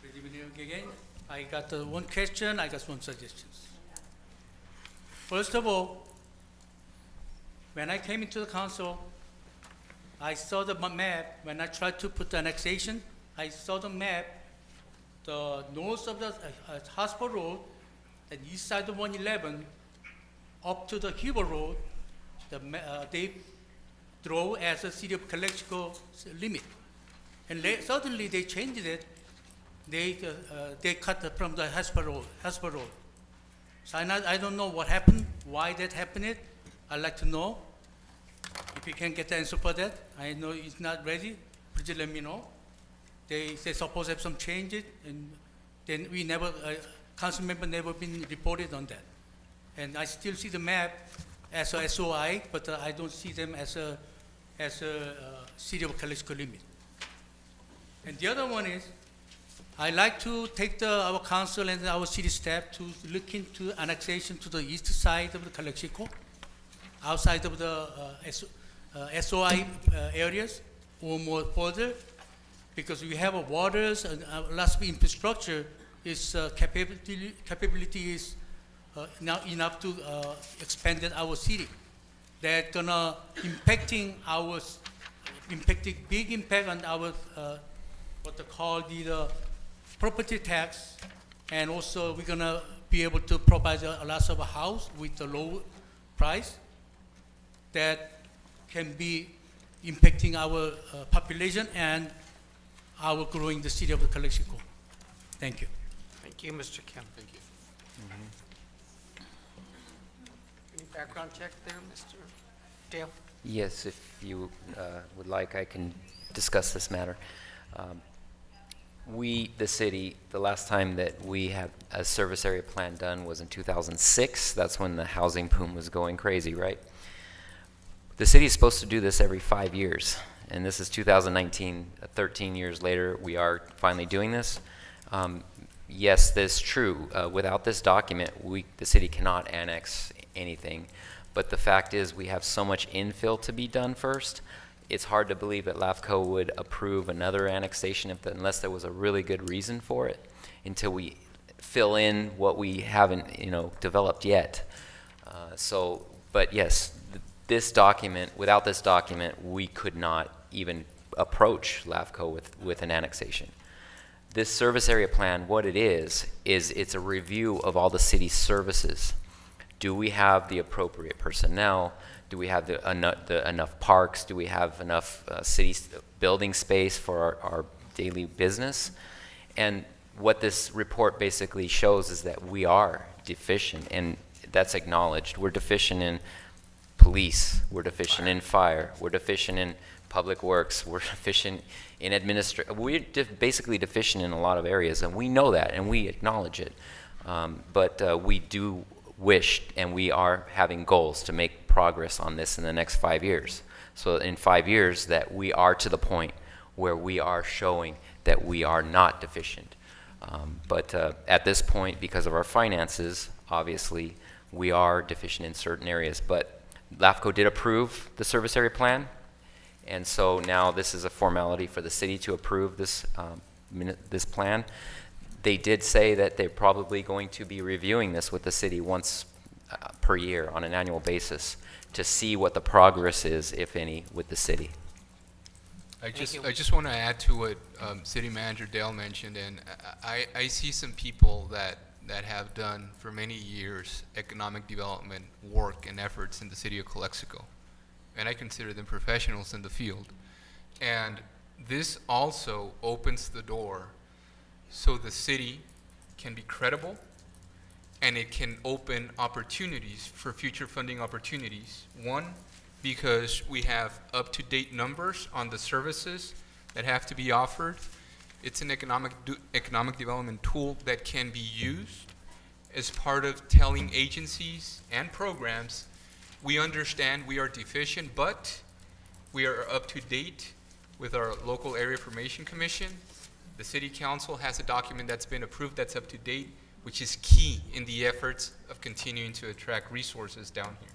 J: Good evening again. I got one question, I got one suggestion. First of all, when I came into the council, I saw the map. When I tried to put the annexation, I saw the map, the north of the hospital road, the east side of 111, up to the Huber Road, they draw as a city of Calexico limit. And suddenly they changed it. They cut from the hospital road. So I don't know what happened, why that happened. I'd like to know. If you can get the answer for that, I know it's not ready. Please let me know. They suppose have some changes, and then we never, council member never been reported on that. And I still see the map as a SOI, but I don't see them as a city of Calexico limit. And the other one is, I like to take our council and our city staff to look into annexation to the east side of the Calexico, outside of the SOI areas, or more further, because we have waters and lots of infrastructure. Its capability is now enough to expand our city. They're gonna impacting big impact on our what they call the property tax, and also we're gonna be able to provide a lot of a house with a low price that can be impacting our population and our growing the city of the Calexico. Thank you.
A: Thank you, Mr. Kim. Thank you. Any background check there, Mr. Dale?
D: Yes, if you would like, I can discuss this matter. We, the city, the last time that we had a service area plan done was in 2006. That's when the housing boom was going crazy, right? The city is supposed to do this every 5 years, and this is 2019. 13 years later, we are finally doing this. Yes, that's true. Without this document, the city cannot annex anything. But the fact is, we have so much infill to be done first. It's hard to believe that LAFCO would approve another annexation unless there was a really good reason for it, until we fill in what we haven't, developed yet. But yes, this document, without this document, we could not even approach LAFCO with an annexation. This service area plan, what it is it's a review of all the city's services. Do we have the appropriate personnel? Do we have enough parks? Do we have enough city building space for our daily business? And what this report basically shows is that we are deficient, and that's acknowledged. We're deficient in police, we're deficient in fire, we're deficient in public works, we're deficient in we're basically deficient in a lot of areas, and we know that, and we acknowledge it. But we do wish, and we are having goals to make progress on this in the next 5 years. So in 5 years, that we are to the point where we are showing that we are not deficient. But at this point, because of our finances, obviously, we are deficient in certain areas. But LAFCO did approve the service area plan, and so now this is a formality for the city to approve this this plan. They did say that they're probably going to be reviewing this with the city once per year on an annual basis to see what the progress is, if any, with the city.
N: I just want to add to what City Manager Dale mentioned, and I see some people that have done for many years economic development work and efforts in the city of Calexico, and I consider them professionals in the field. And this also opens the door so the city can be credible, and it can open opportunities for future funding opportunities. One, because we have up-to-date numbers on the services that have to be offered. It's an economic development tool that can be used as part of telling agencies and programs, we understand we are deficient, but we are up to date with our local area information commission. The city council has a document that's been approved that's up to date, which is key in the efforts of continuing to attract resources down here.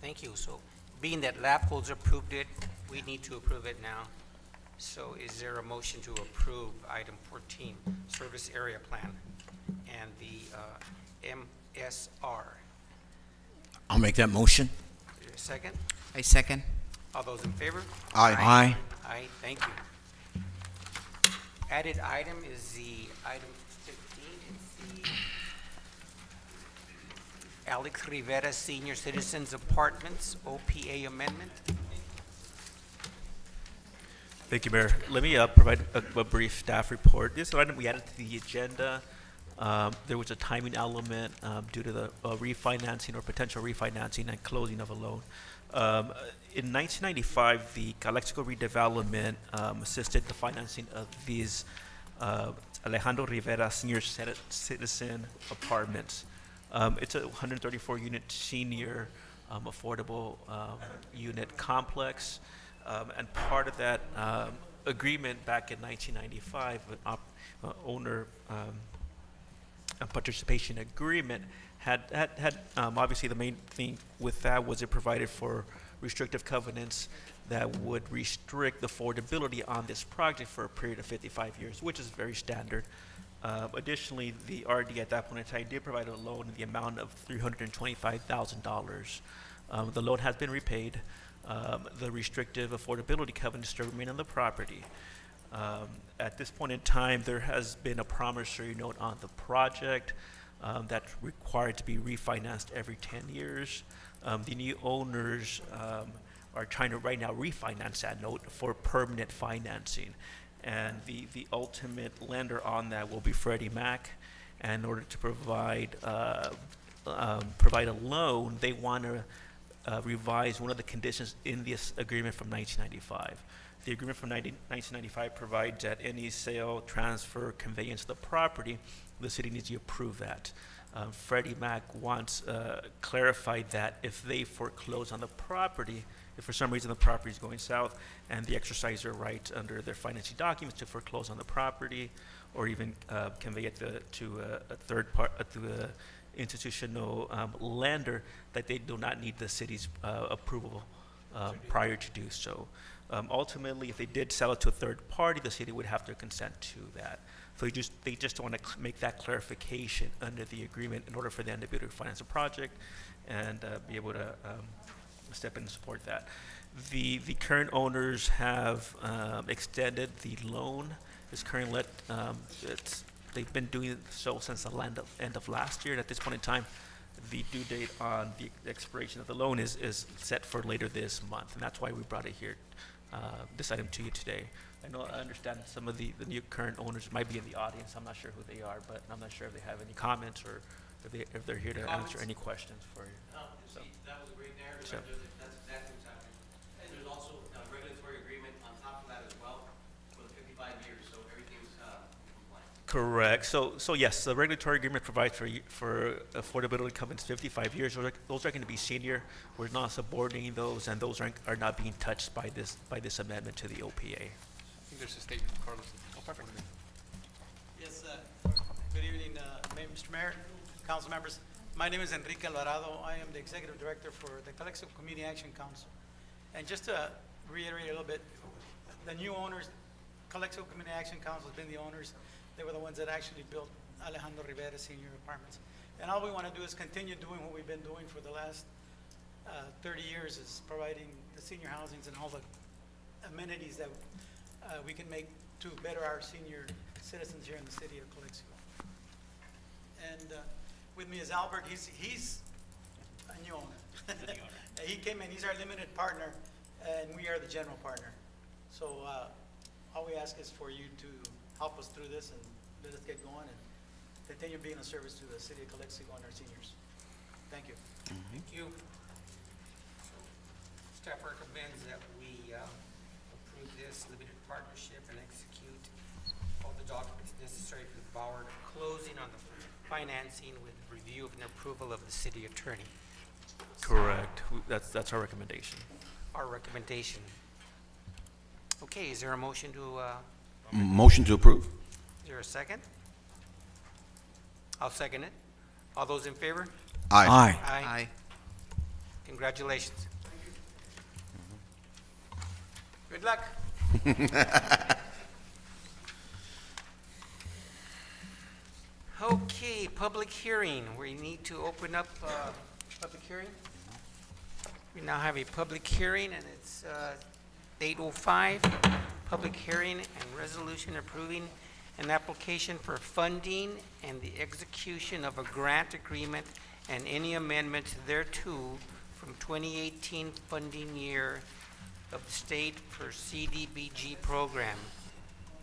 A: Thank you. So being that LAPCO's approved it, we need to approve it now. So is there a motion to approve item 14, Service Area Plan, and the MSR?
G: I'll make that motion.
A: Is there a second?
M: I second.
A: All those in favor?
G: Aye.
A: Aye, thank you. Added item is the item 15, it's the Alex Rivera Senior Citizens Apartments OPA amendment.
F: Thank you, Mayor. Let me provide a brief staff report. This item we added to the agenda. There was a timing element due to the refinancing or potential refinancing and closing of a loan. In 1995, the Calexico redevelopment assisted the financing of these Alejandro Rivera Senior Citizen Apartments. It's a 134-unit senior affordable unit complex. And part of that agreement back in 1995, owner participation agreement had obviously the main thing with that was it provided for restrictive covenants that would restrict the affordability on this project for a period of 55 years, which is very standard. Additionally, the RD at that point in time did provide a loan in the amount of $325,000. The loan has been repaid. The restrictive affordability covenants still remain on the property. At this point in time, there has been a promissory note on the project that's required to be refinanced every 10 years. The new owners are trying to right now refinance that note for permanent financing. And the ultimate lender on that will be Freddie Mac. And in order to provide a loan, they want to revise one of the conditions in this agreement from 1995. The agreement from 1995 provides that any sale, transfer, conveyance of the property, the city needs to approve that. Freddie Mac wants clarified that if they foreclose on the property, if for some reason the property is going south and they exercise their right under their financing documents to foreclose on the property or even convey it to a third part, to an institutional lender, that they do not need the city's approval prior to do so. Ultimately, if they did sell it to a third party, the city would have to consent to that. So they just want to make that clarification under the agreement in order for them to be able to finance a project and be able to step in and support that. The current owners have extended the loan. This current they've been doing so since the end of last year. And at this point in time, the due date on the expiration of the loan is set for later this month, and that's why we brought it here, this item to you today. I understand some of the new current owners might be in the audience. I'm not sure who they are, but I'm not sure if they have any comments or if they're here to answer any questions for you.
O: See, that was a great narrative.
F: So-
O: That's exactly what's happening. And there's also a regulatory agreement on top of that as well for the 55 years, so everything's compliant.
F: Correct. So yes, the regulatory agreement provides for affordability covenants 55 years. Those are going to be senior. We're not subordinating those, and those are not being touched by this amendment to the OPA.
N: I think there's a statement, Carlos.
F: Oh, perfect.
O: Yes, good evening, Mr. Mayor, council members. My name is Enrique Alvarado. I am the executive director for the Calexico Community Action Council. And just to reiterate a little bit, the new owners Calexico Community Action Council has been the owners. They were the ones that actually built Alejandro Rivera Senior Apartments. And all we want to do is continue doing what we've been doing for the last 30 years, is providing the senior housings and all the amenities that we can make to better our senior citizens here in the city of Calexico. And with me is Albert. He's a new owner. He came in, he's our limited partner, and we are the general partner. So all we ask is for you to help us through this and let us get going and continue being a service to the city of Calexico and our seniors. Thank you.
A: Thank you. Staff recommends that we approve this limited partnership and execute all the documents necessary for the Bauer closing on the financing with review and approval of the city attorney.
F: Correct. That's our recommendation.
A: Our recommendation. Okay, is there a motion to,
C: Motion to approve.
A: is there a second? I'll second it. All those in favor?
C: Aye.
A: Aye. Congratulations. Good luck. Okay, public hearing. We need to open up public hearing. We now have a public hearing, and it's 8:05. Public hearing and resolution approving an application for funding and the execution of a grant agreement and any amendments thereto from 2018 funding year of the state for CDBG program.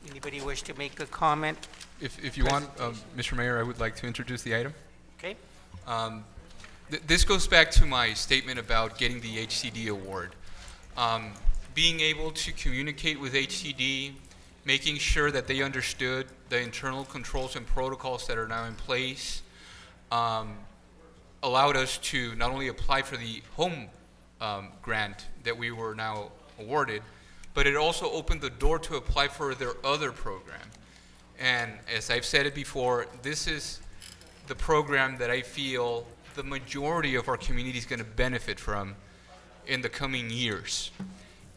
A: Anybody wish to make a comment?
N: If you want, Mr. Mayor, I would like to introduce the item.
A: Okay?
N: This goes back to my statement about getting the HCD award. Being able to communicate with HCD, making sure that they understood the internal controls and protocols that are now in place, allowed us to not only apply for the home grant that we were now awarded, but it also opened the door to apply for their other program. And as I've said it before, this is the program that I feel the majority of our community is going to benefit from in the coming years.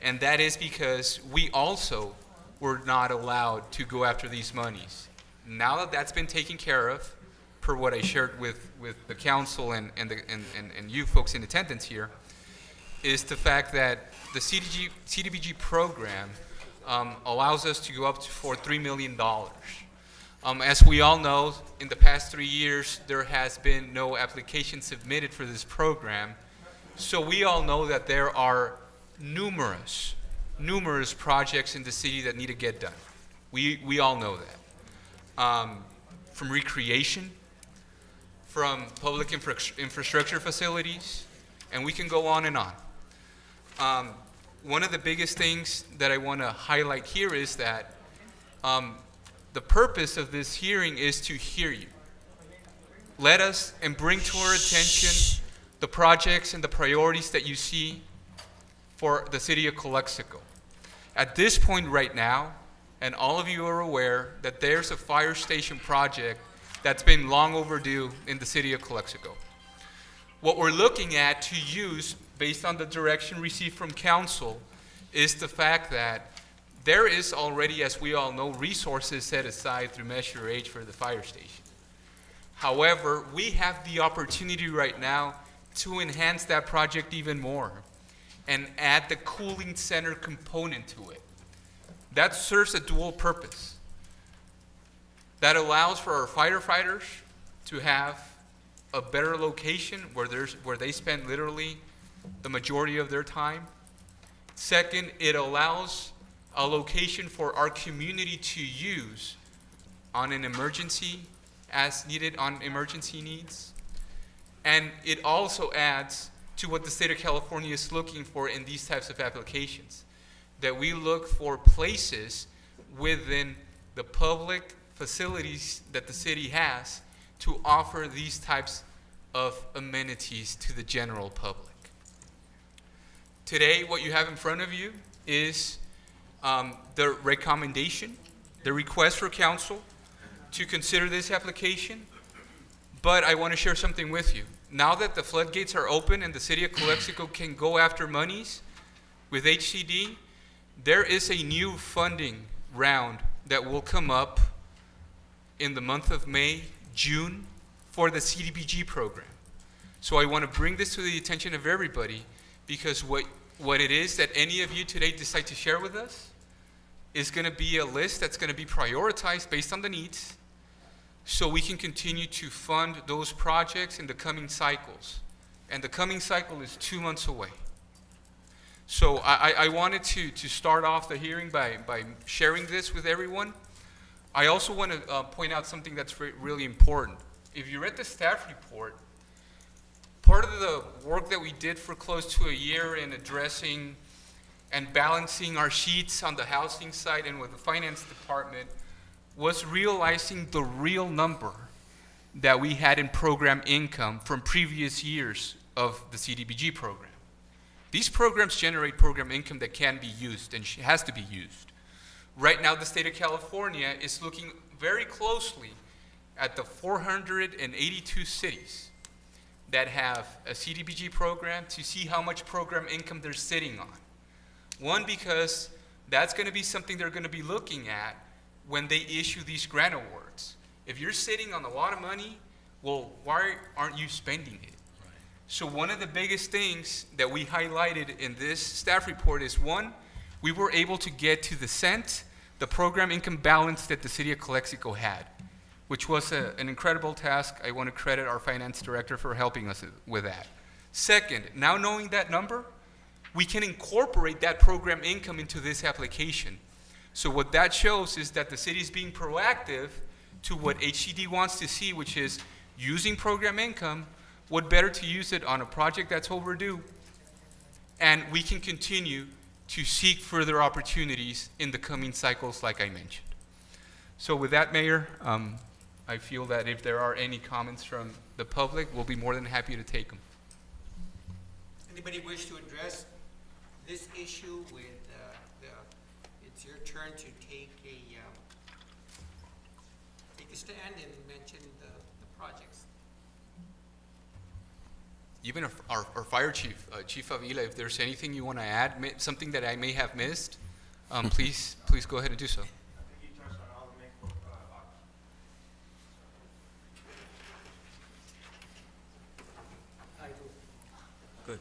N: And that is because we also were not allowed to go after these monies. Now that that's been taken care of, per what I shared with the council and you folks in attendance here, is the fact that the CDBG program allows us to go up for $3 million. As we all know, in the past 3 years, there has been no application submitted for this program. So we all know that there are numerous projects in the city that need to get done. We all know that. From recreation, from public infrastructure facilities, and we can go on and on. One of the biggest things that I want to highlight here is that the purpose of this hearing is to hear you. Let us and bring to our attention the projects and the priorities that you see for the city of Calexico. At this point right now, and all of you are aware that there's a fire station project that's been long overdue in the city of Calexico. What we're looking at to use, based on the direction received from council, is the fact that there is already, as we all know, resources set aside through Measure H for the fire station. However, we have the opportunity right now to enhance that project even more and add the cooling center component to it. That serves a dual purpose. That allows for our firefighters to have a better location where they spend literally the majority of their time. Second, it allows a location for our community to use on an emergency, as needed on emergency needs. And it also adds to what the state of California is looking for in these types of applications, that we look for places within the public facilities that the city has to offer these types of amenities to the general public. Today, what you have in front of you is the recommendation, the request for council to consider this application. But I want to share something with you. Now that the floodgates are open and the city of Calexico can go after monies with HCD, there is a new funding round that will come up in the month of May, June, for the CDBG program. So I want to bring this to the attention of everybody, because what it is that any of you today decide to share with us is going to be a list that's going to be prioritized based on the needs, so we can continue to fund those projects in the coming cycles. And the coming cycle is 2 months away. So I wanted to start off the hearing by sharing this with everyone. I also want to point out something that's really important. If you read the staff report, part of the work that we did for close to a year in addressing and balancing our sheets on the housing side and with the finance department was realizing the real number that we had in program income from previous years of the CDBG program. These programs generate program income that can be used and has to be used. Right now, the state of California is looking very closely at the 482 cities that have a CDBG program to see how much program income they're sitting on. One, because that's going to be something they're going to be looking at when they issue these grant awards. If you're sitting on a lot of money, well, why aren't you spending it? Right. So one of the biggest things that we highlighted in this staff report is, one, we were able to get to the cent the program income balance that the city of Calexico had, which was an incredible task. I want to credit our finance director for helping us with that. Second, now knowing that number, we can incorporate that program income into this application. So what that shows is that the city is being proactive to what HCD wants to see, which is using program income. What better to use it on a project that's overdue? And we can continue to seek further opportunities in the coming cycles, like I mentioned. So with that, Mayor, I feel that if there are any comments from the public, we'll be more than happy to take them.
A: Anybody wish to address this issue with it's your turn to take a stand and mention the projects.
N: Even our fire chief, Chief Avila, if there's anything you want to add, something that I may have missed, please go ahead and do so.
E: I think you touched on all the main
J: I do.
G: Good.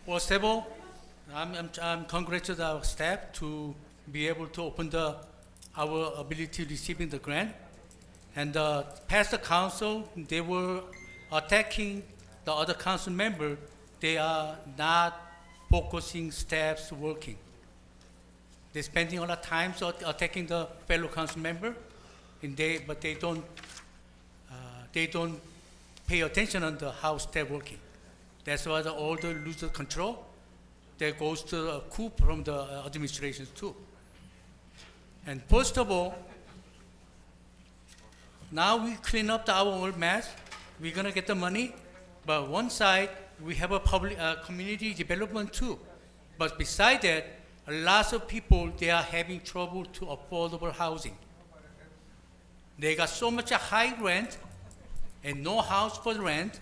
J: First of all, I'm congratulating our staff to be able to open our ability receiving the grant. And past the council, they were attacking the other council member. They are not focusing staff's working. They're spending a lot of time attacking the fellow council member, but they don't pay attention on how staff working. That's why all the lose the control. That goes to a coup from the administration too. And first of all, now we clean up our old mess. We're gonna get the money, but one side we have a public community development too. But beside that, lots of people they are having trouble to affordable housing. They got so much high rent and no house for rent.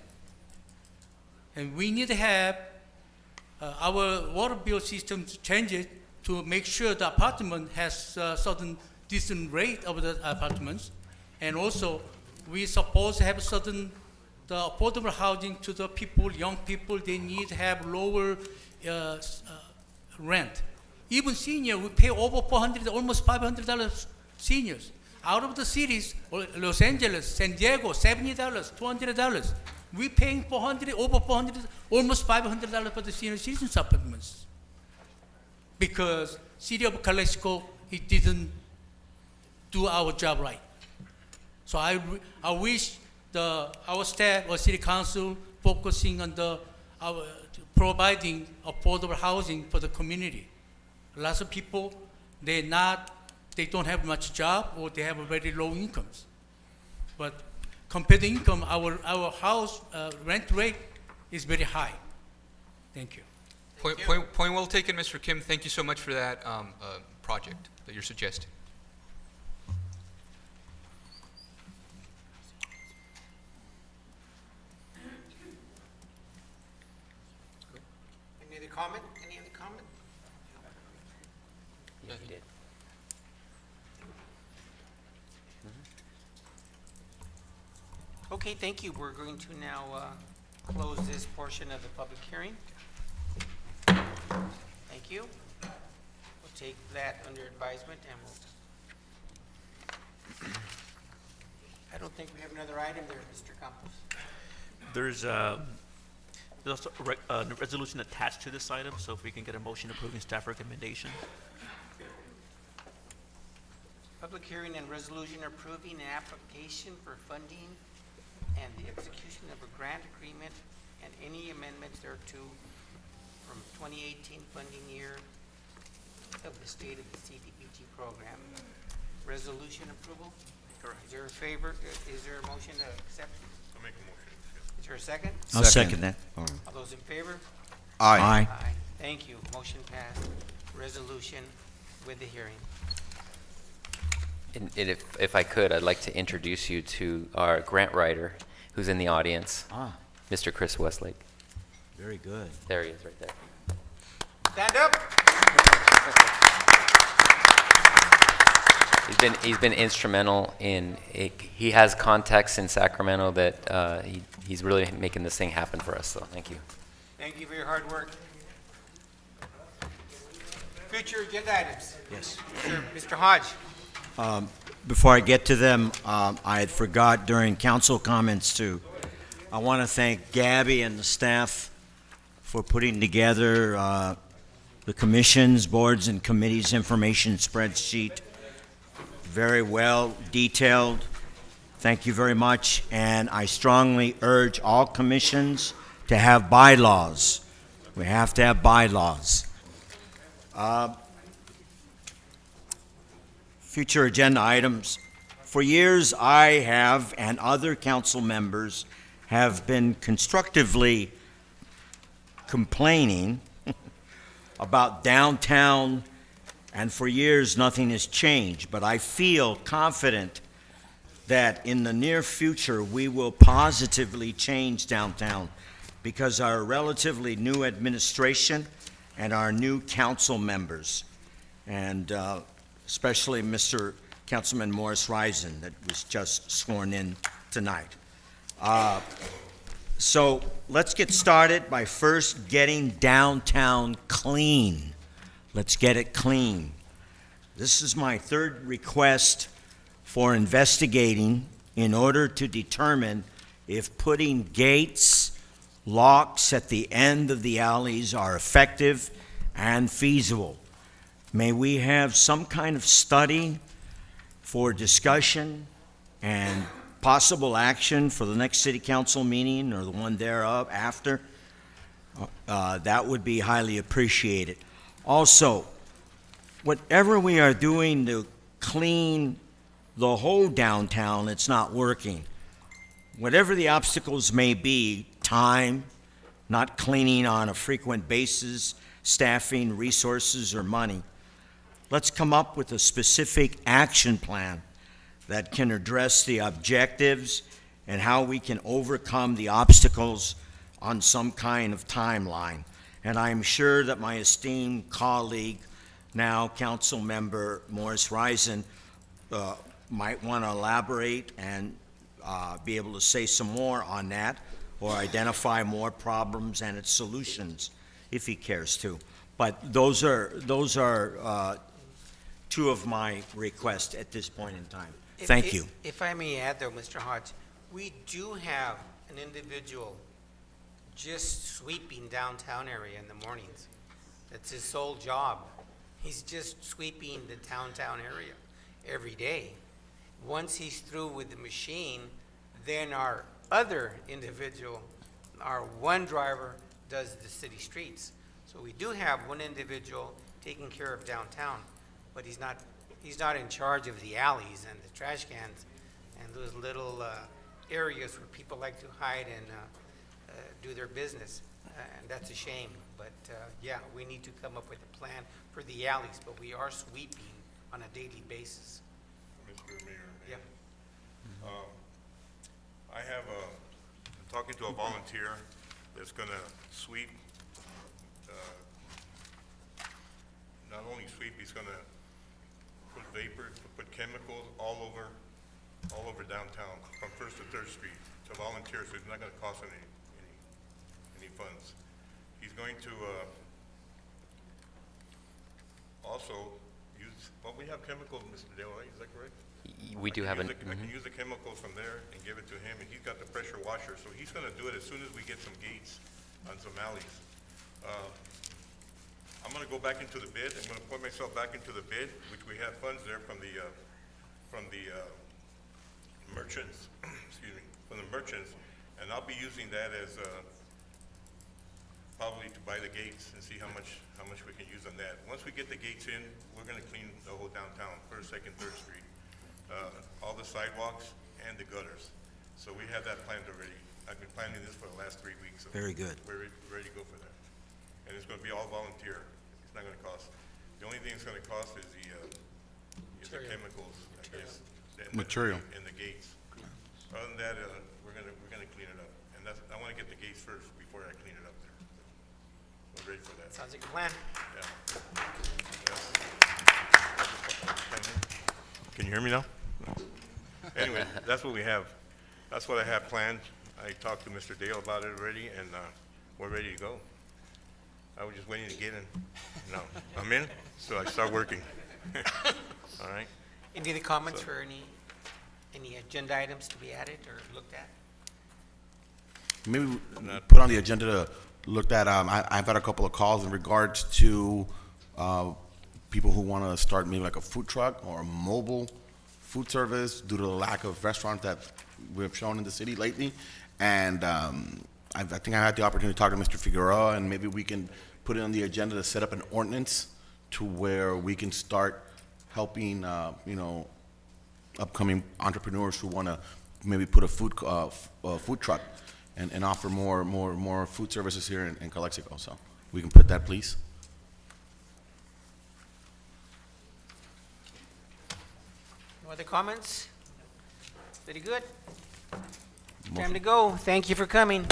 J: And we need to have our water bill system changed to make sure the apartment has a certain decent rate of the apartments. And also, we supposed to have the affordable housing to the people, young people, they need to have lower rent. Even senior, we pay over $400, almost $500 seniors. Out of the cities, Los Angeles, San Diego, $70, $200. We paying over $400, almost $500 for the senior citizens apartments. Because city of Calexico, it didn't do our job right. So I wish our staff or city council focusing on providing affordable housing for the community. Lots of people, they don't have much job or they have very low incomes. But compared to income, our house rent rate is very high. Thank you.
N: Point well taken, Mr. Kim. Thank you so much for that project that you're suggesting.
A: Any other comment? Any other comment?
D: Yeah, he did.
A: Okay, thank you. We're going to now close this portion of the public hearing. Thank you. We'll take that under advisement and we'll... I don't think we have another item there, Mr. Campos.
F: There's also a resolution attached to this item, so if we can get a motion approving staff recommendation.
A: Public hearing and resolution approving an application for funding and the execution of a grant agreement and any amendments thereto from 2018 funding year of the state of the CDBG program. Resolution approval?
E: Correct.
A: Is there a favor, is there a motion to accept?
E: I'll make a motion.
A: Is there a second?
G: I'll second that.
A: All those in favor?
C: Aye.
A: Aye. Thank you. Motion passed. Resolution with the hearing.
D: And if I could, I'd like to introduce you to our grant writer who's in the audience, Mr. Chris Westlake.
G: Very good.
D: There he is, right there.
A: Stand up.
D: He's been instrumental in, he has contacts in Sacramento that he's really making this thing happen for us, so thank you.
A: Thank you for your hard work. Future agenda items.
G: Yes.
A: Mr. Hodge.
G: Before I get to them, I had forgot during council comments I want to thank Gabby and the staff for putting together the commission's, boards, and committees information spreadsheet. Very well detailed. Thank you very much. And I strongly urge all commissions to have bylaws. We have to have bylaws. Future agenda items. For years, I have, and other council members have been constructively complaining about downtown, and for years, nothing has changed. But I feel confident that in the near future, we will positively change downtown because our relatively new administration and our new council members, and especially Mr. Councilman Morris Risen that was just sworn in tonight. So let's get started by first getting downtown clean. Let's get it clean. This is my third request for investigating in order to determine if putting gates, locks at the end of the alleys are effective and feasible. May we have some kind of study for discussion and possible action for the next city council meeting or the one thereof after? That would be highly appreciated. Also, whatever we are doing to clean the whole downtown, it's not working. Whatever the obstacles may be, time, not cleaning on a frequent basis, staffing, resources, or money, let's come up with a specific action plan that can address the objectives and how we can overcome the obstacles on some kind of timeline. And I'm sure that my esteemed colleague, now council member Morris Risen, might want to elaborate and be able to say some more on that or identify more problems and its solutions if he cares to. But those are two of my requests at this point in time. Thank you.
A: If I may add though, Mr. Hodge, we do have an individual just sweeping downtown area in the mornings. That's his sole job. He's just sweeping the downtown area every day. Once he's through with the machine, then our other individual, our one driver, does the city streets. So we do have one individual taking care of downtown, but he's not in charge of the alleys and the trash cans and those little areas where people like to hide and do their business. And that's a shame. But yeah, we need to come up with a plan for the alleys, but we are sweeping on a daily basis.
E: Mr. Mayor.
A: Yeah.
E: I'm talking to a volunteer that's gonna sweep not only sweep, he's gonna put vapor, put chemicals all over downtown, from First to Third Street, to volunteers, so it's not gonna cost any funds. He's going to, also use, well, we have chemicals, Mr. Dale, right? Is that correct?
D: We do have
E: I
D: an,
E: can use the chemicals from there and give it to him, and he's got the pressure washer, so he's gonna do it as soon as we get some gates on some alleys. I'm gonna go back into the bid, I'm gonna put myself back into the bid, which we have funds there from the merchants, excuse me, from the merchants, and I'll be using that as, probably to buy the gates and see how much we can use on that. Once we get the gates in, we're gonna clean the whole downtown, First, Second, Third Street, all the sidewalks and the gutters. So we have that planned already. I've been planning this for the last 3 weeks. So
G: Very good.
E: We're ready to go for that. And it's gonna be all volunteer. It's not gonna cost. The only thing it's gonna cost is the chemicals, I guess.
C: Material.
E: And the gates. Other than that, we're gonna clean it up. And that's, I wanna get the gates first before I clean it up there. We're ready for that.
A: Sounds like a plan.
E: Yeah. Can you hear me now? Anyway, that's what we have. That's what I have planned. I talked to Mr. Dale about it already, and we're ready to go. I was just waiting to get in. No, I'm in, so I start working. All right?
A: Any other comments for any agenda items to be added or looked at?
C: Maybe we put on the agenda to look at, I've had a couple of calls in regards to people who want to start maybe like a food truck or a mobile food service due to the lack of restaurants that we've shown in the city lately. And I think I had the opportunity to talk to Mr. Figueroa, and maybe we can put it on the agenda to set up an ordinance to where we can start helping, upcoming entrepreneurs who want to maybe put a food truck and offer more food services here in Calexico. So we can put that, please.
A: No other comments? Very good. Time to go. Thank you for coming.